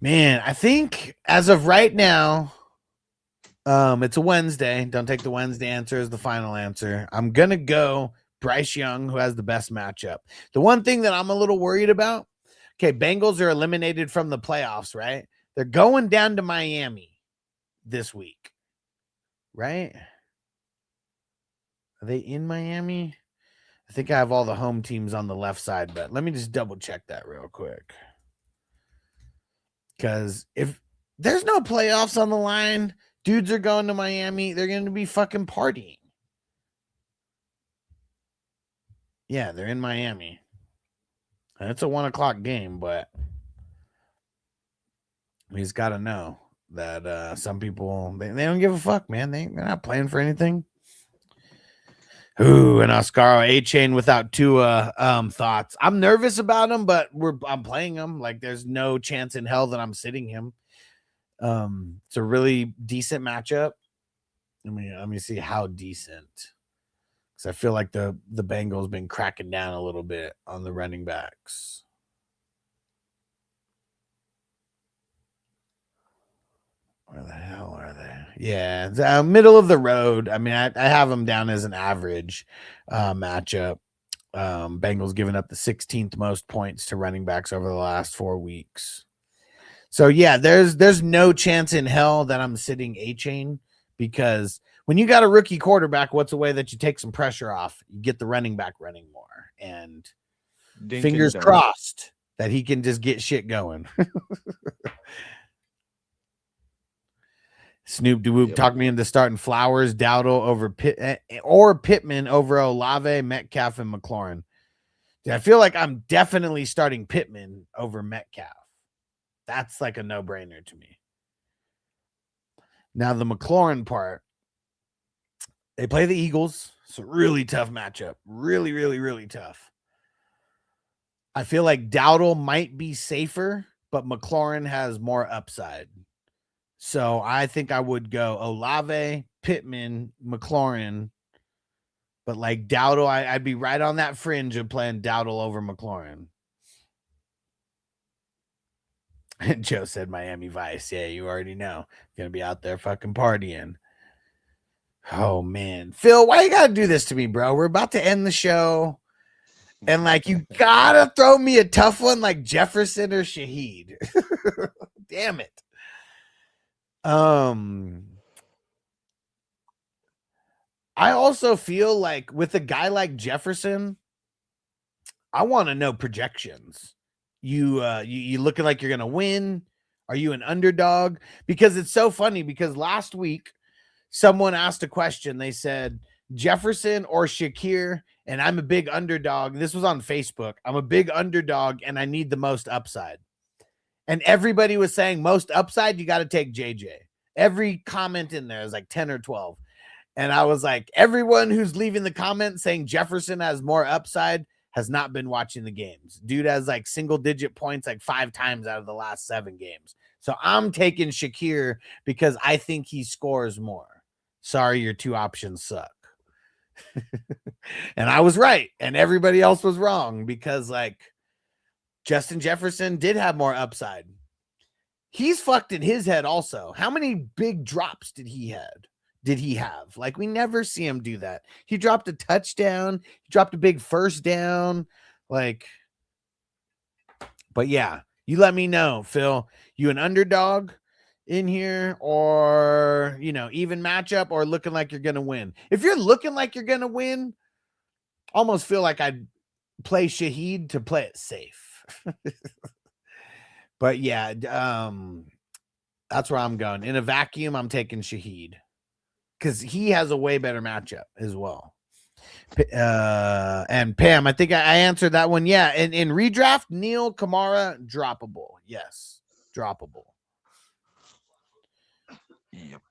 Man, I think as of right now, it's a Wednesday. Don't take the Wednesday answer as the final answer. I'm going to go Bryce Young, who has the best matchup. The one thing that I'm a little worried about, okay, Bengals are eliminated from the playoffs, right? They're going down to Miami this week, right? Are they in Miami? I think I have all the home teams on the left side, but let me just double check that real quick. Because if there's no playoffs on the line, dudes are going to Miami, they're going to be fucking partying. Yeah, they're in Miami. And it's a 1:00 game, but he's got to know. that some people they don't give a fuck, man. They're not playing for anything. Ooh, and Oscaro A-Chain without Tua thoughts. I'm nervous about him, but I'm playing him. Like there's no chance in hell that I'm sitting him. It's a really decent matchup. Let me see how decent. Because I feel like the Bengals been cracking down a little bit on the running backs. Where the hell are they? Yeah, it's, middle of the road. I mean, I have them down as an average matchup. Bengals giving up the 16th most points to running backs over the last 4 weeks. So yeah, there's no chance in hell that I'm sitting A-Chain, because when you got a rookie quarterback, what's a way that you take some pressure off? You get the running back running more, and Dink fingers and dunk. crossed that he can just get shit going. Snoop Dewhoop talked me into starting Flowers, Dowdle over Pittman over Olave, Metcalf, and McLaurin. I feel like I'm definitely starting Pittman over Metcalf. That's like a no-brainer to me. Now the McLaurin part, they play the Eagles. It's a really tough matchup. Really, really, really tough. I feel like Dowdle might be safer, but McLaurin has more upside. So I think I would go Olave, Pittman, McLaurin, but like Dowdle, I'd be right on that fringe of playing Dowdle over McLaurin. Joe said Miami Vice. Yeah, you already know. Gonna be out there fucking partying. Oh man, Phil, why you gotta do this to me, bro? We're about to end the show, and like you gotta throw me a tough one like Jefferson or Shaheed. Damn it. I also feel like with a guy like Jefferson, I want to know projections. You looking like you're gonna win? Are you an underdog? Because it's so funny, because last week someone asked a question. They said Jefferson or Shakir, and I'm a big underdog. This was on Facebook. I'm a big underdog and I need the most upside. And everybody was saying most upside, you got to take JJ. Every comment in there is like 10 or 12. And I was like, everyone who's leaving the comments saying Jefferson has more upside has not been watching the games. Dude has like single digit points like 5 times out of the last 7 games. So I'm taking Shakir because I think he scores more. Sorry, your 2 options suck. And I was right. And everybody else was wrong, because like Justin Jefferson did have more upside. He's fucked in his head also. How many big drops did he have? Like, we never see him do that. He dropped a touchdown. He dropped a big first down. Like, but yeah, you let me know, Phil. You an underdog in here, or, even matchup, or looking like you're going to win? If you're looking like you're going to win, almost feel like I'd play Shaheed to play it safe. But yeah, that's where I'm going. In a vacuum, I'm taking Shaheed, because he has a way better matchup as well. And Pam, I think I answered that one. Yeah, in redraft, Neil Kamara, droppable. Yes, droppable. Yep.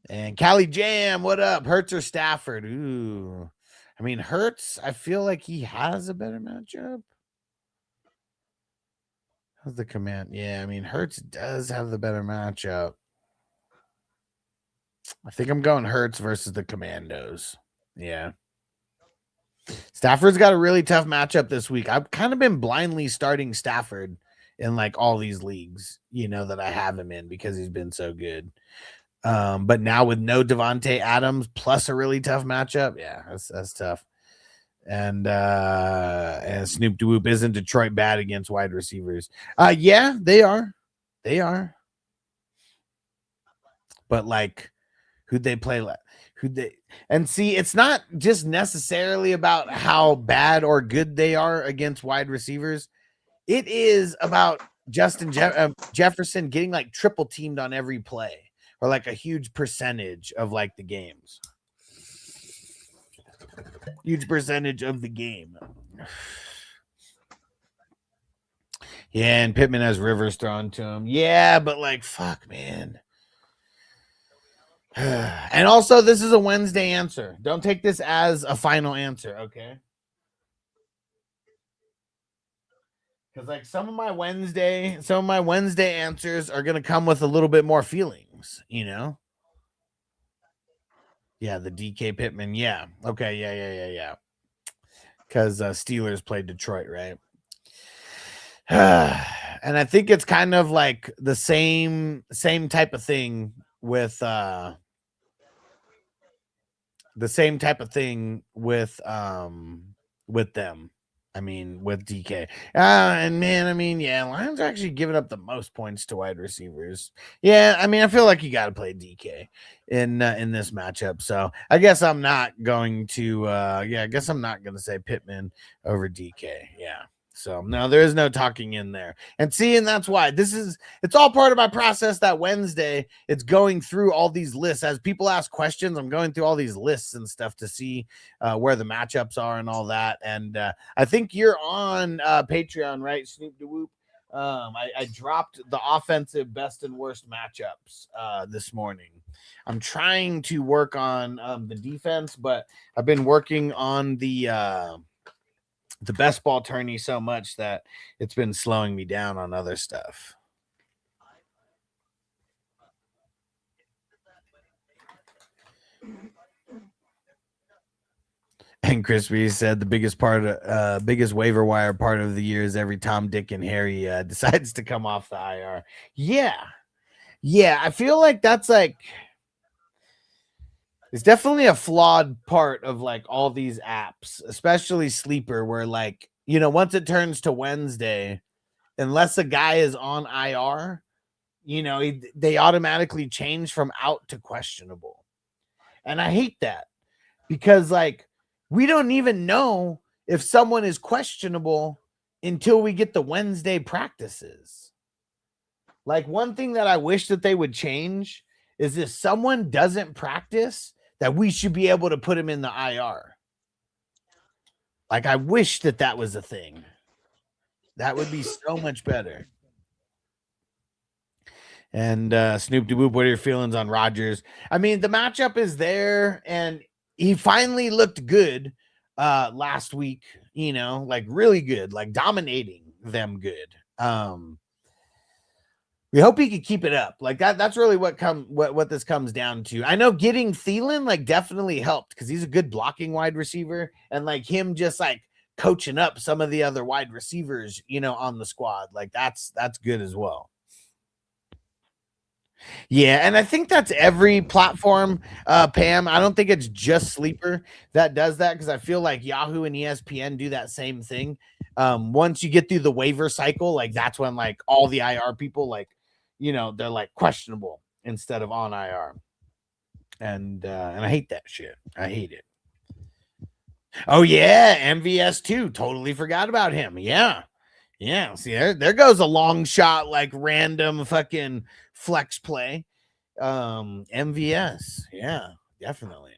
And Cali Jam, what up? Hurts or Stafford? Ooh. I mean, Hurts, I feel like he has a better matchup. How's the command? Yeah, I mean, Hurts does have the better matchup. I think I'm going Hurts versus the Commandos. Yeah. Stafford's got a really tough matchup this week. I've kind of been blindly starting Stafford in like all these leagues, that I have him in, because he's been so good. But now with no Devontae Adams plus a really tough matchup, yeah, that's tough. And Snoop Dewhoop, isn't Detroit bad against wide receivers? Yeah, they are. But like, who'd they play? And see, it's not just necessarily about how bad or good they are against wide receivers. It is about Justin Jefferson getting like triple teamed on every play, or like a huge percentage of like the games. Huge percentage of the game. Yeah, and Pittman has Rivers thrown to him. Yeah, but like, fuck, man. And also, this is a Wednesday answer. Don't take this as a final answer, okay? Because like some of my Wednesday answers are gonna come with a little bit more feelings, you know? Yeah, the DK Pittman. Yeah. Okay. Yeah. Because Steelers played Detroit, right? And I think it's kind of like the same type of thing with them. I mean, with DK. And man, I mean, yeah, Lions are actually giving up the most points to wide receivers. Yeah, I mean, I feel like you got to play DK in this matchup. So I guess I'm not going to. I guess I'm not going to say Pittman over DK. Yeah. So no, there is no talking in there. And see, and that's why it's all part of my process that Wednesday. It's going through all these lists. As people ask questions, I'm going through all these lists and stuff to see where the matchups are and all that. And I think you're on Patreon, right, Snoop DeWhoop? I dropped the offensive best and worst matchups this morning. I'm trying to work on the defense, but I've been working on the best ball tourney so much that it's been slowing me down on other stuff. And Crispy said the biggest waiver wire part of the year is every Tom, Dick, and Harry decides to come off the IR. Yeah, I feel like that's like it's definitely a flawed part of like all these apps, especially Sleeper, where like, you know, once it turns to Wednesday, unless a guy is on IR, you know, they automatically change from out to questionable. And I hate that because like we don't even know if someone is questionable until we get the Wednesday practices. Like one thing that I wish that they would change is if someone doesn't practice, that we should be able to put him in the IR. Like I wish that was a thing. That would be so much better. And Snoop DeWhoop, what are your feelings on Rodgers? I mean, the matchup is there, and he finally looked good last week, you know, like really good, like dominating them good. We hope he could keep it up. Like that's really what this comes down to. I know getting Thielen like definitely helped because he's a good blocking wide receiver, and like him just like coaching up some of the other wide receivers, you know, on the squad. Like that's good as well. Yeah, and I think that's every platform, Pam. I don't think it's just Sleeper that does that because I feel like Yahoo and ESPN do that same thing. Once you get through the waiver cycle, like that's when like all the IR people, like, you know, they're like questionable instead of on IR. And I hate that shit. I hate it. Oh yeah, MVS too. Totally forgot about him. Yeah. See, there goes a long shot, like random fucking flex play. MVS. Yeah, definitely.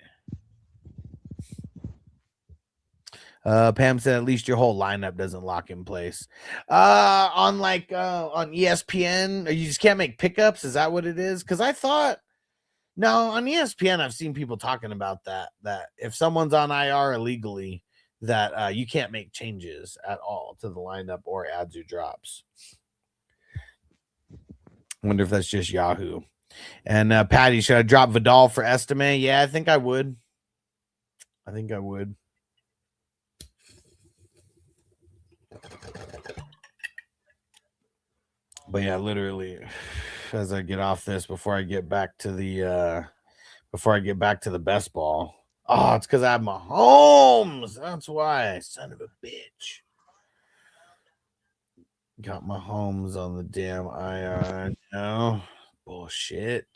Pam said at least your whole lineup doesn't lock in place. On ESPN, you just can't make pickups. Is that what it is? Because I thought no, on ESPN, I've seen people talking about that if someone's on IR illegally, that you can't make changes at all to the lineup or adds or drops. Wonder if that's just Yahoo. And Patty, should I drop Vidal for Estime? Yeah, I think I would. But yeah, literally, as I get off this, before I get back to the best ball. Oh, it's because I have Mahomes. That's why, son of a bitch. Got Mahomes on the damn IR now. Bullshit.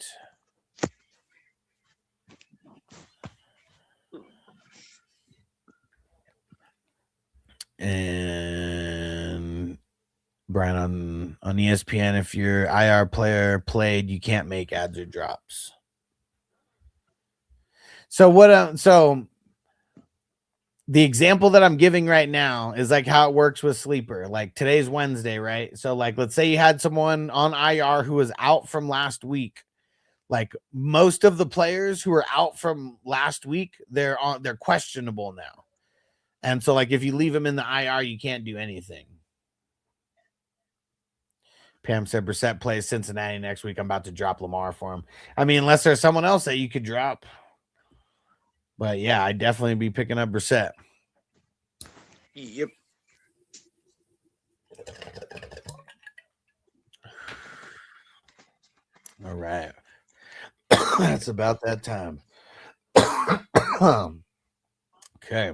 And Brian on ESPN, if your IR player played, you can't make adds or drops. So what? So the example that I'm giving right now is like how it works with sleeper. Like today's Wednesday, right? So like let's say you had someone on IR who was out from last week. Like most of the players who are out from last week, they're questionable now. And so like if you leave them in the IR, you can't do anything. Pam said Brissett plays Cincinnati next week. I'm about to drop Lamar for him. I mean, unless there's someone else that you could drop. But yeah, I'd definitely be picking up Brissett. Yep. All right. That's about that time. Okay.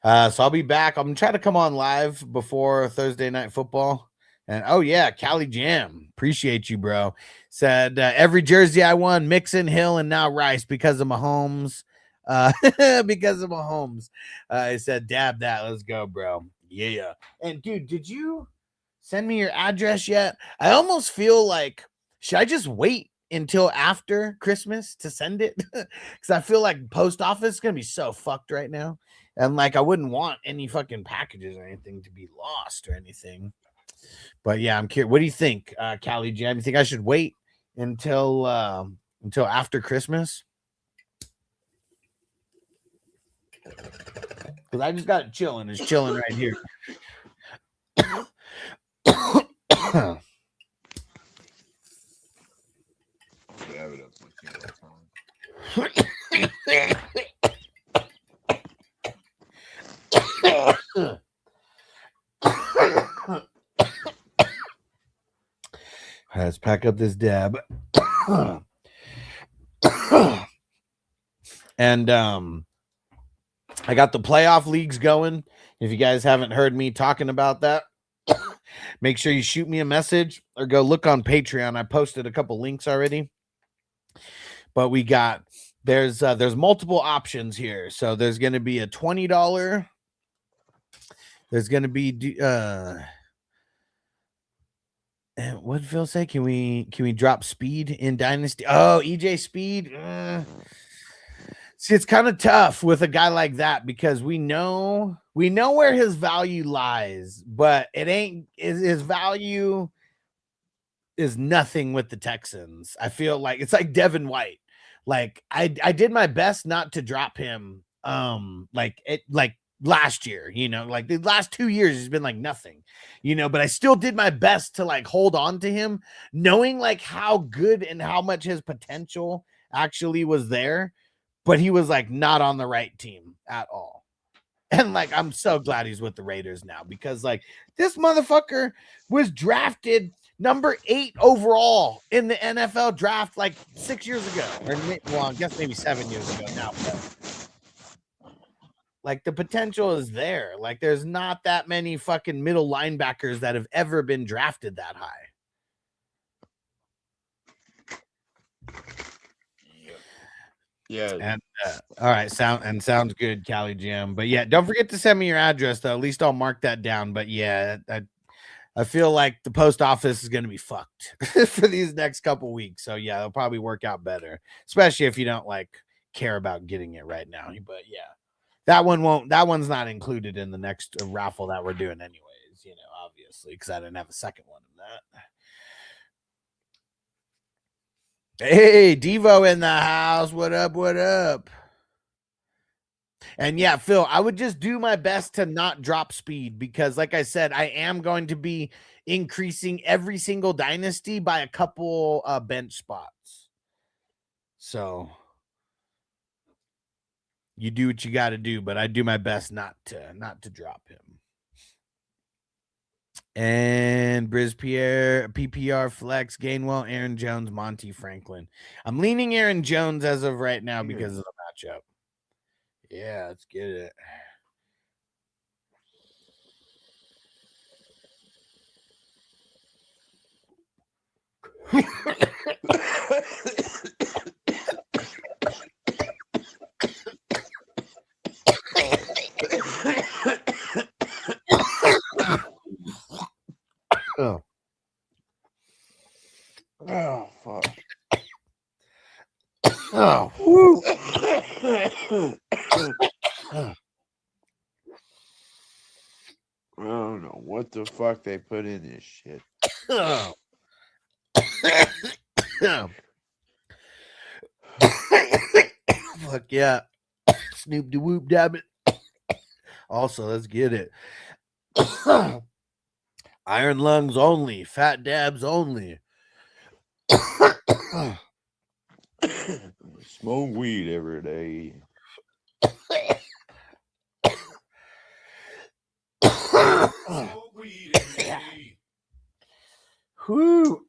So I'll be back. I'm trying to come on live before Thursday night football. And oh yeah, Cali Jam. Appreciate you, bro. Said every jersey I won, Mixon, Hill, and now Rice because of Mahomes. Because of Mahomes. I said, dab that. Let's go, bro. Yeah. And dude, did you send me your address yet? I almost feel like, should I just wait until after Christmas to send it? Because I feel like post office is gonna be so fucked right now. And like I wouldn't want any fucking packages or anything to be lost or anything. But yeah, I'm curious. What do you think, Cali Jam? You think I should wait until after Christmas? Because I just got it chilling. It's chilling right here. Let's pack up this dab. And I got the playoff leagues going. If you guys haven't heard me talking about that, make sure you shoot me a message or go look on Patreon. I posted a couple links already. But we got there's multiple options here. So there's going to be a $20. There's going to be what did Phil say? Can we drop Speed in Dynasty? Oh, EJ Speed. See, it's kind of tough with a guy like that because we know where his value lies, but it ain't his value is nothing with the Texans. I feel like it's like Devin White. Like I did my best not to drop him like last year, like the last 2 years has been like nothing, but I still did my best to like hold on to him, knowing like how good and how much his potential actually was there, but he was like not on the right team at all. And like I'm so glad he's with the Raiders now because like this motherfucker was drafted number 8 overall in the NFL draft like 6 years ago, or well, I guess maybe 7 years ago now. But like the potential is there. Like there's not that many fucking middle linebackers that have ever been drafted that high. Yeah. And all right, sounds good, Cali Jam. But yeah, don't forget to send me your address though. At least I'll mark that down. But yeah, I feel like the post office is going to be fucked for these next couple weeks. So yeah, it'll probably work out better, especially if you don't like care about getting it right now. But yeah, that one's not included in the next raffle that we're doing anyways, obviously, because I didn't have a second one in that. Hey, Devo in the house. What up? And yeah, Phil, I would just do my best to not drop Speed because, like I said, I am going to be increasing every single dynasty by a couple bench spots. So you do what you got to do, but I do my best not to drop him. And Briz Pierre, PPR Flex, Gainwell, Aaron Jones, Monty Franklin. I'm leaning Aaron Jones as of right now because of the matchup. Yeah, let's get it. Oh fuck. Oh, I don't know what the fuck they put in this shit. Fuck yeah. Snoop de whoop dab it. Also, let's get it. Iron lungs only, fat dabs only. Smoke weed every day. Whoo.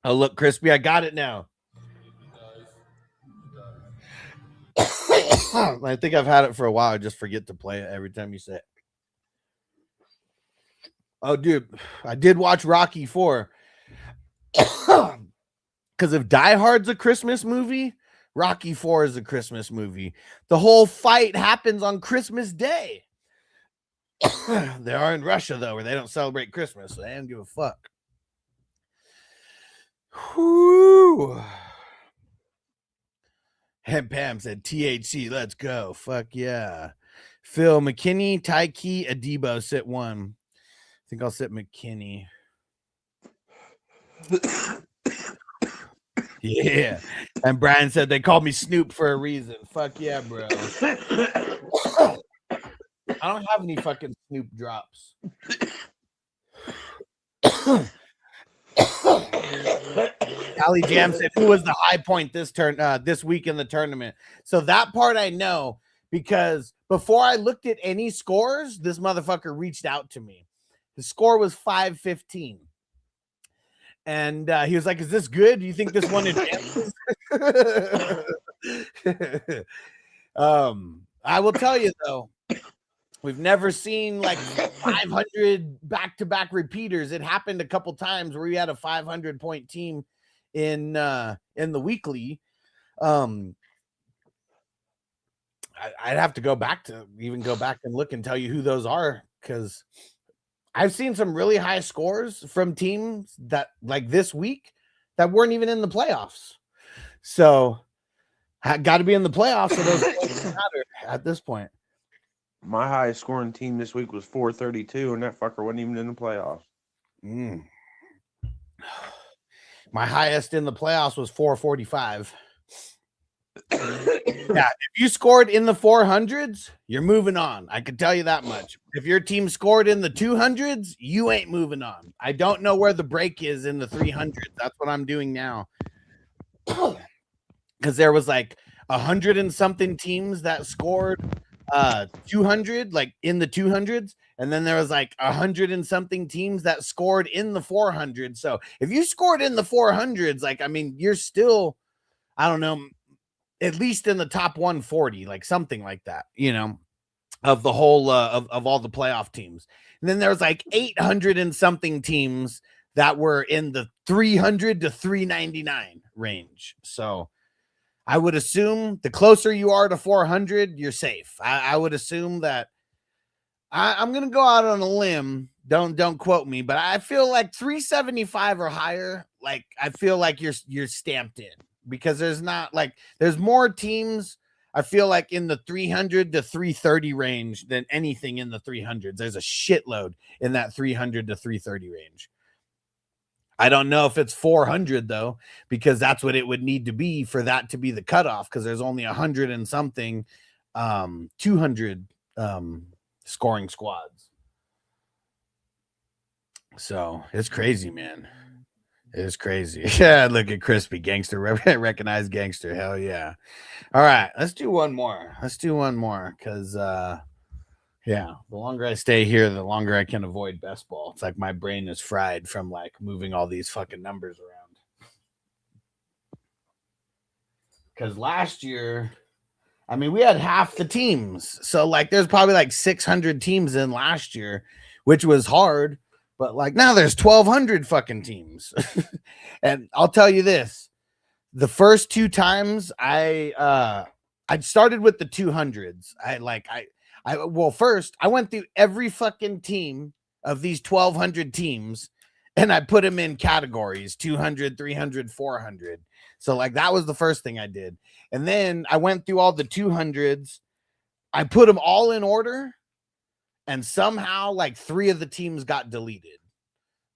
Oh, look, Crispy, I got it now. I think I've had it for a while. I just forget to play it every time you say it. Oh, dude, I did watch Rocky 4. Because if Die Hard's a Christmas movie, Rocky 4 is a Christmas movie. The whole fight happens on Christmas Day. They are in Russia, though, where they don't celebrate Christmas, so they don't give a fuck. Whoo. And Pam said, THC, let's go. Fuck yeah. Phil, McKinney, Tyke, Adebo sit 1. I think I'll sit McKinney. Yeah. And Brian said they called me Snoop for a reason. Fuck yeah, bro. I don't have any fucking Snoop drops. Ali Jam said, who was the high point this week in the tournament? So that part I know, because before I looked at any scores, this motherfucker reached out to me. The score was 5-15. And he was like, is this good? Do you think this one advances? I will tell you, though, we've never seen like 500 back-to-back repeaters. It happened a couple times where we had a 500-point team in the weekly. I'd have to go back and look and tell you who those are, because I've seen some really high scores from teams that like this week that weren't even in the playoffs. So got to be in the playoffs for those points to matter at this point. My highest scoring team this week was 432, and that fucker wasn't even in the playoffs. My highest in the playoffs was 445. Yeah, if you scored in the 400s, you're moving on. I can tell you that much. If your team scored in the 200s, you ain't moving on. I don't know where the break is in the 300s. That's what I'm doing now. Because there was like 100 and something teams that scored 200, like in the 200s, and then there was like 100 and something teams that scored in the 400s. So if you scored in the 400s, like, I mean, you're still, I don't know, at least in the top 140, like something like that, you know, of the whole of all the playoff teams. And then there was like 800 and something teams that were in the 300 to 399 range. So I would assume the closer you are to 400, you're safe. I would assume that. I'm gonna go out on a limb. Don't quote me, but I feel like 375 or higher. Like I feel like you're stamped in, because there's more teams. I feel like in the 300 to 330 range than anything in the 300s. There's a shitload in that 300 to 330 range. I don't know if it's 400 though, because that's what it would need to be for that to be the cutoff, because there's only 100 and something 200 scoring squads. So it's crazy, man. It's crazy. Yeah, look at Crispy Gangster. Recognize Gangster. Hell yeah. All right, let's do one more. Because yeah, the longer I stay here, the longer I can avoid best ball. It's like my brain is fried from like moving all these fucking numbers around. Because last year, I mean, we had half the teams. So like there's probably like 600 teams in last year, which was hard. But like now there's 1,200 fucking teams. And I'll tell you this. The first two times I started with the 200s. Well, first I went through every fucking team of these 1,200 teams, and I put them in categories: 200, 300, 400. So like that was the first thing I did. And then I went through all the 200s. I put them all in order, and somehow like 3 of the teams got deleted.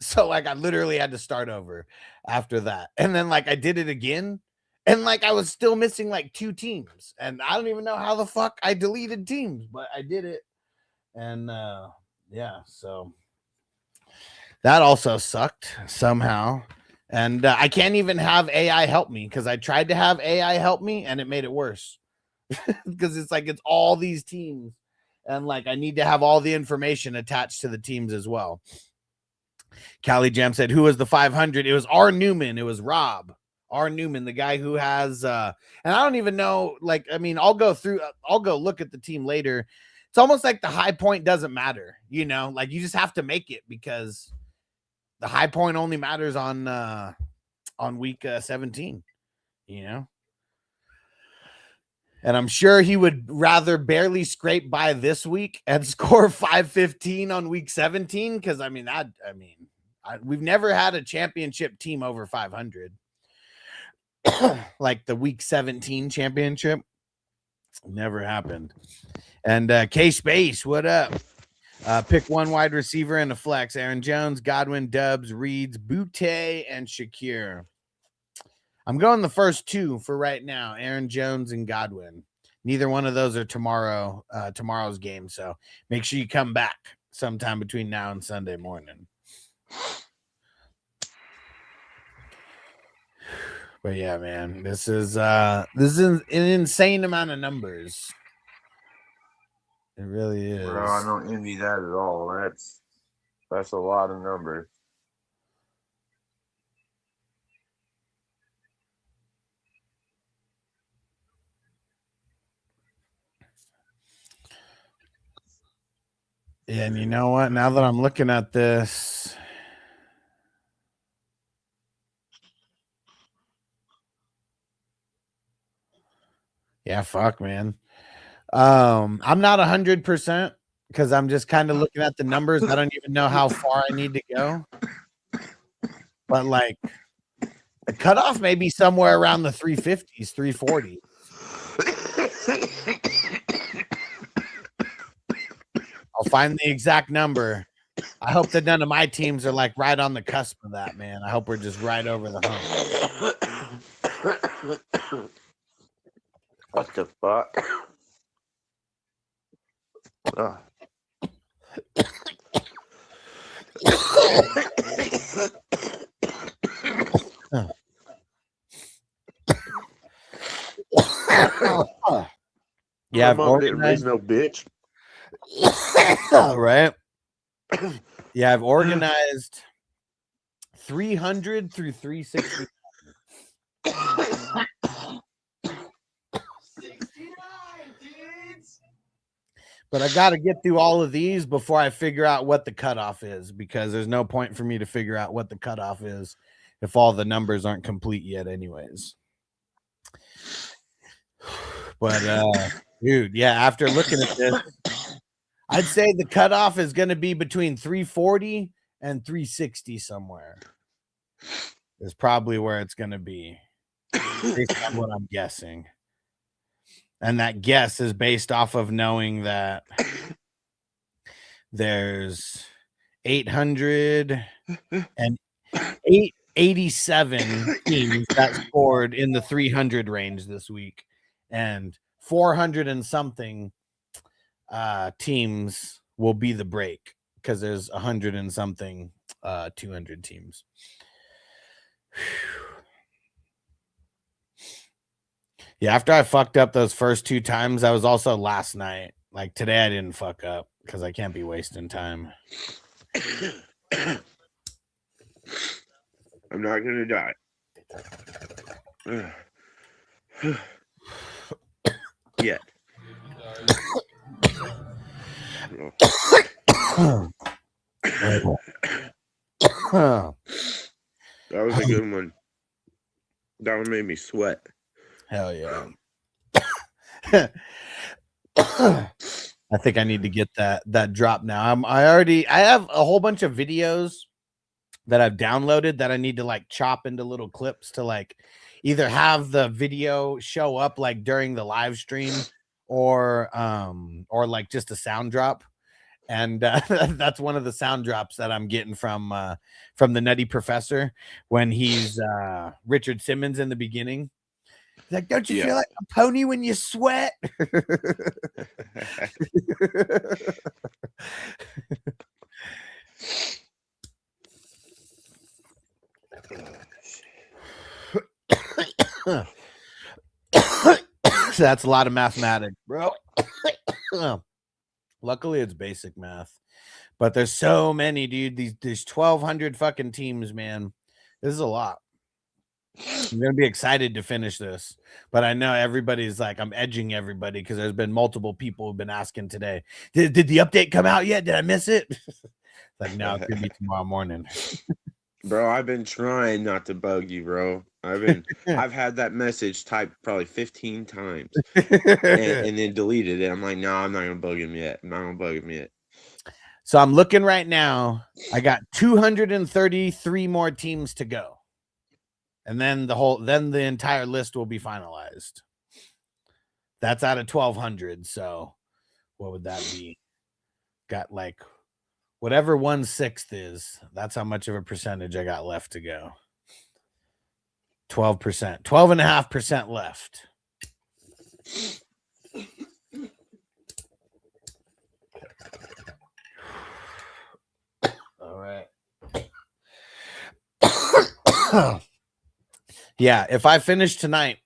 So like I literally had to start over after that. And then like I did it again, and like I was still missing like 2 teams. And I don't even know how the fuck I deleted teams, but I did it. And yeah, so that also sucked somehow. And I can't even have AI help me, because I tried to have AI help me and it made it worse. Because it's like it's all these teams, and like I need to have all the information attached to the teams as well. Callie Jam said, who was the 500? It was R. Newman. It was Rob R. Newman, the guy who has and I don't even know, like, I mean, I'll go look at the team later. It's almost like the high point doesn't matter, you know, like you just have to make it, because the high point only matters on week 17, you know. And I'm sure he would rather barely scrape by this week and score 515 on week 17. Because we've never had a championship team over 500. Like the week 17 championship never happened. And K Space, what up? Pick one wide receiver and a flex. Aaron Jones, Godwin, Dubs, Reeds, Butte, and Shakir. I'm going the first 2 for right now, Aaron Jones and Godwin. Neither one of those are tomorrow's game, so make sure you come back sometime between now and Sunday morning. But yeah, man, this is an insane amount of numbers. It really is. Bro, I don't envy that at all. That's a lot of numbers. Yeah, and you know what? Now that I'm looking at this, yeah, fuck, man. I'm not 100% because I'm just kind of looking at the numbers. I don't even know how far I need to go, but like the cutoff may be somewhere around the 350s, 340. I'll find the exact number. I hope that none of my teams are like right on the cusp of that, man. I hope we're just right over the hump. What the fuck? Yeah, My mom didn't raise no bitch. Right? Yeah, I've organized 300 through 360. But I got to get through all of these before I figure out what the cutoff is, because there's no point for me to figure out what the cutoff is if all the numbers aren't complete yet anyways. But dude, yeah, after looking at this, I'd say the cutoff is going to be between 340 and 360 somewhere. Is probably where it's going to be, based on what I'm guessing. And that guess is based off of knowing that there's 887 teams that scored in the 300 range this week, and 400 and something teams will be the break, because there's 100 and something 200 teams. Yeah, after I fucked up those first 2 times, I was also last night. Like today, I didn't fuck up because I can't be wasting time. I'm not gonna die. Yet. That was a good one. That one made me sweat. Hell yeah. I think I need to get that drop now. I have a whole bunch of videos that I've downloaded that I need to like chop into little clips to like either have the video show up like during the live stream or like just a sound drop. And that's one of the sound drops that I'm getting from the Nutty Professor when he's Richard Simmons in the beginning. He's like, don't you feel like a pony when you sweat? That's a lot of mathematics, bro. Luckily, it's basic math, but there's so many, dude. There's 1,200 fucking teams, man. This is a lot. I'm gonna be excited to finish this, but I know everybody's like, I'm edging everybody because there's been multiple people who've been asking today. Did the update come out yet? Did I miss it? Like, no, it's gonna be tomorrow morning. Bro, I've been trying not to bug you, bro. I've had that message typed probably 15 times and then deleted it. I'm like, no, I'm not gonna bug him yet. So I'm looking right now. I got 233 more teams to go. And then the entire list will be finalized. That's out of 1,200. So what would that be? Got like whatever 1/6 is. That's how much of a percentage I got left to go. 12%, 12.5% left. All right. Yeah, if I finish tonight,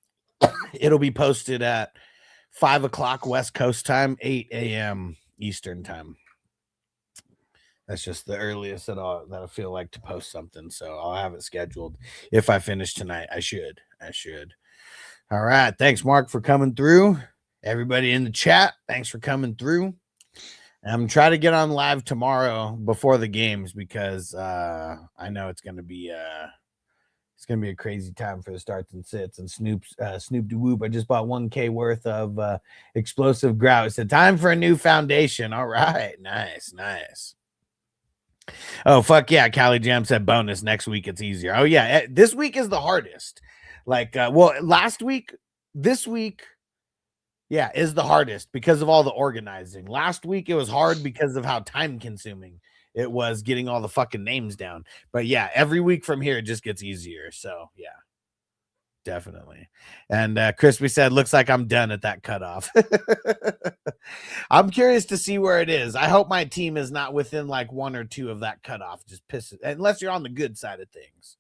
it'll be posted at 5 o'clock West Coast time, 8 a.m. Eastern time. That's just the earliest that I feel like to post something. So I'll have it scheduled. If I finish tonight, I should. All right. Thanks, Mark, for coming through. Everybody in the chat, thanks for coming through. I'm trying to get on live tomorrow before the games because I know it's going to be a crazy time for the starts and sits. And Snoop Whoop, I just bought 1K worth of explosive grout. It's time for a new foundation. All right. Nice. Oh, fuck yeah. Callie Jam said bonus. Next week it's easier. Oh, yeah. This week is the hardest. Like, this week, yeah, is the hardest because of all the organizing. Last week it was hard because of how time consuming it was getting all the fucking names down. But yeah, every week from here it just gets easier. So yeah, definitely. And Crispy said, looks like I'm done at that cutoff. I'm curious to see where it is. I hope my team is not within like 1 or 2 of that cutoff. Just pisses, unless you're on the good side of things.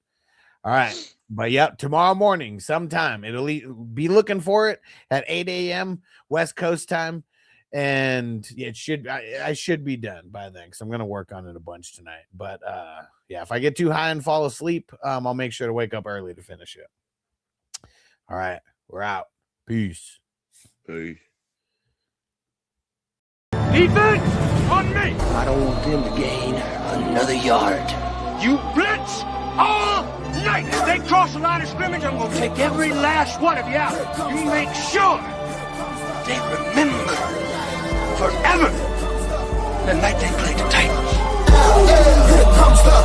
All right. But yep, tomorrow morning, sometime it'll be looking for it at 8 a.m. West Coast time. And I should be done by then because I'm going to work on it a bunch tonight. But yeah, if I get too high and fall asleep, I'll make sure to wake up early to finish it. All right. We're out. Peace. Hey. Defense on me! I don't want them to gain another yard. You blitz all night! If they cross the line of scrimmage, I'm gonna take every last one of you out. You make sure they remember forever the night they played the Titans. Here comes the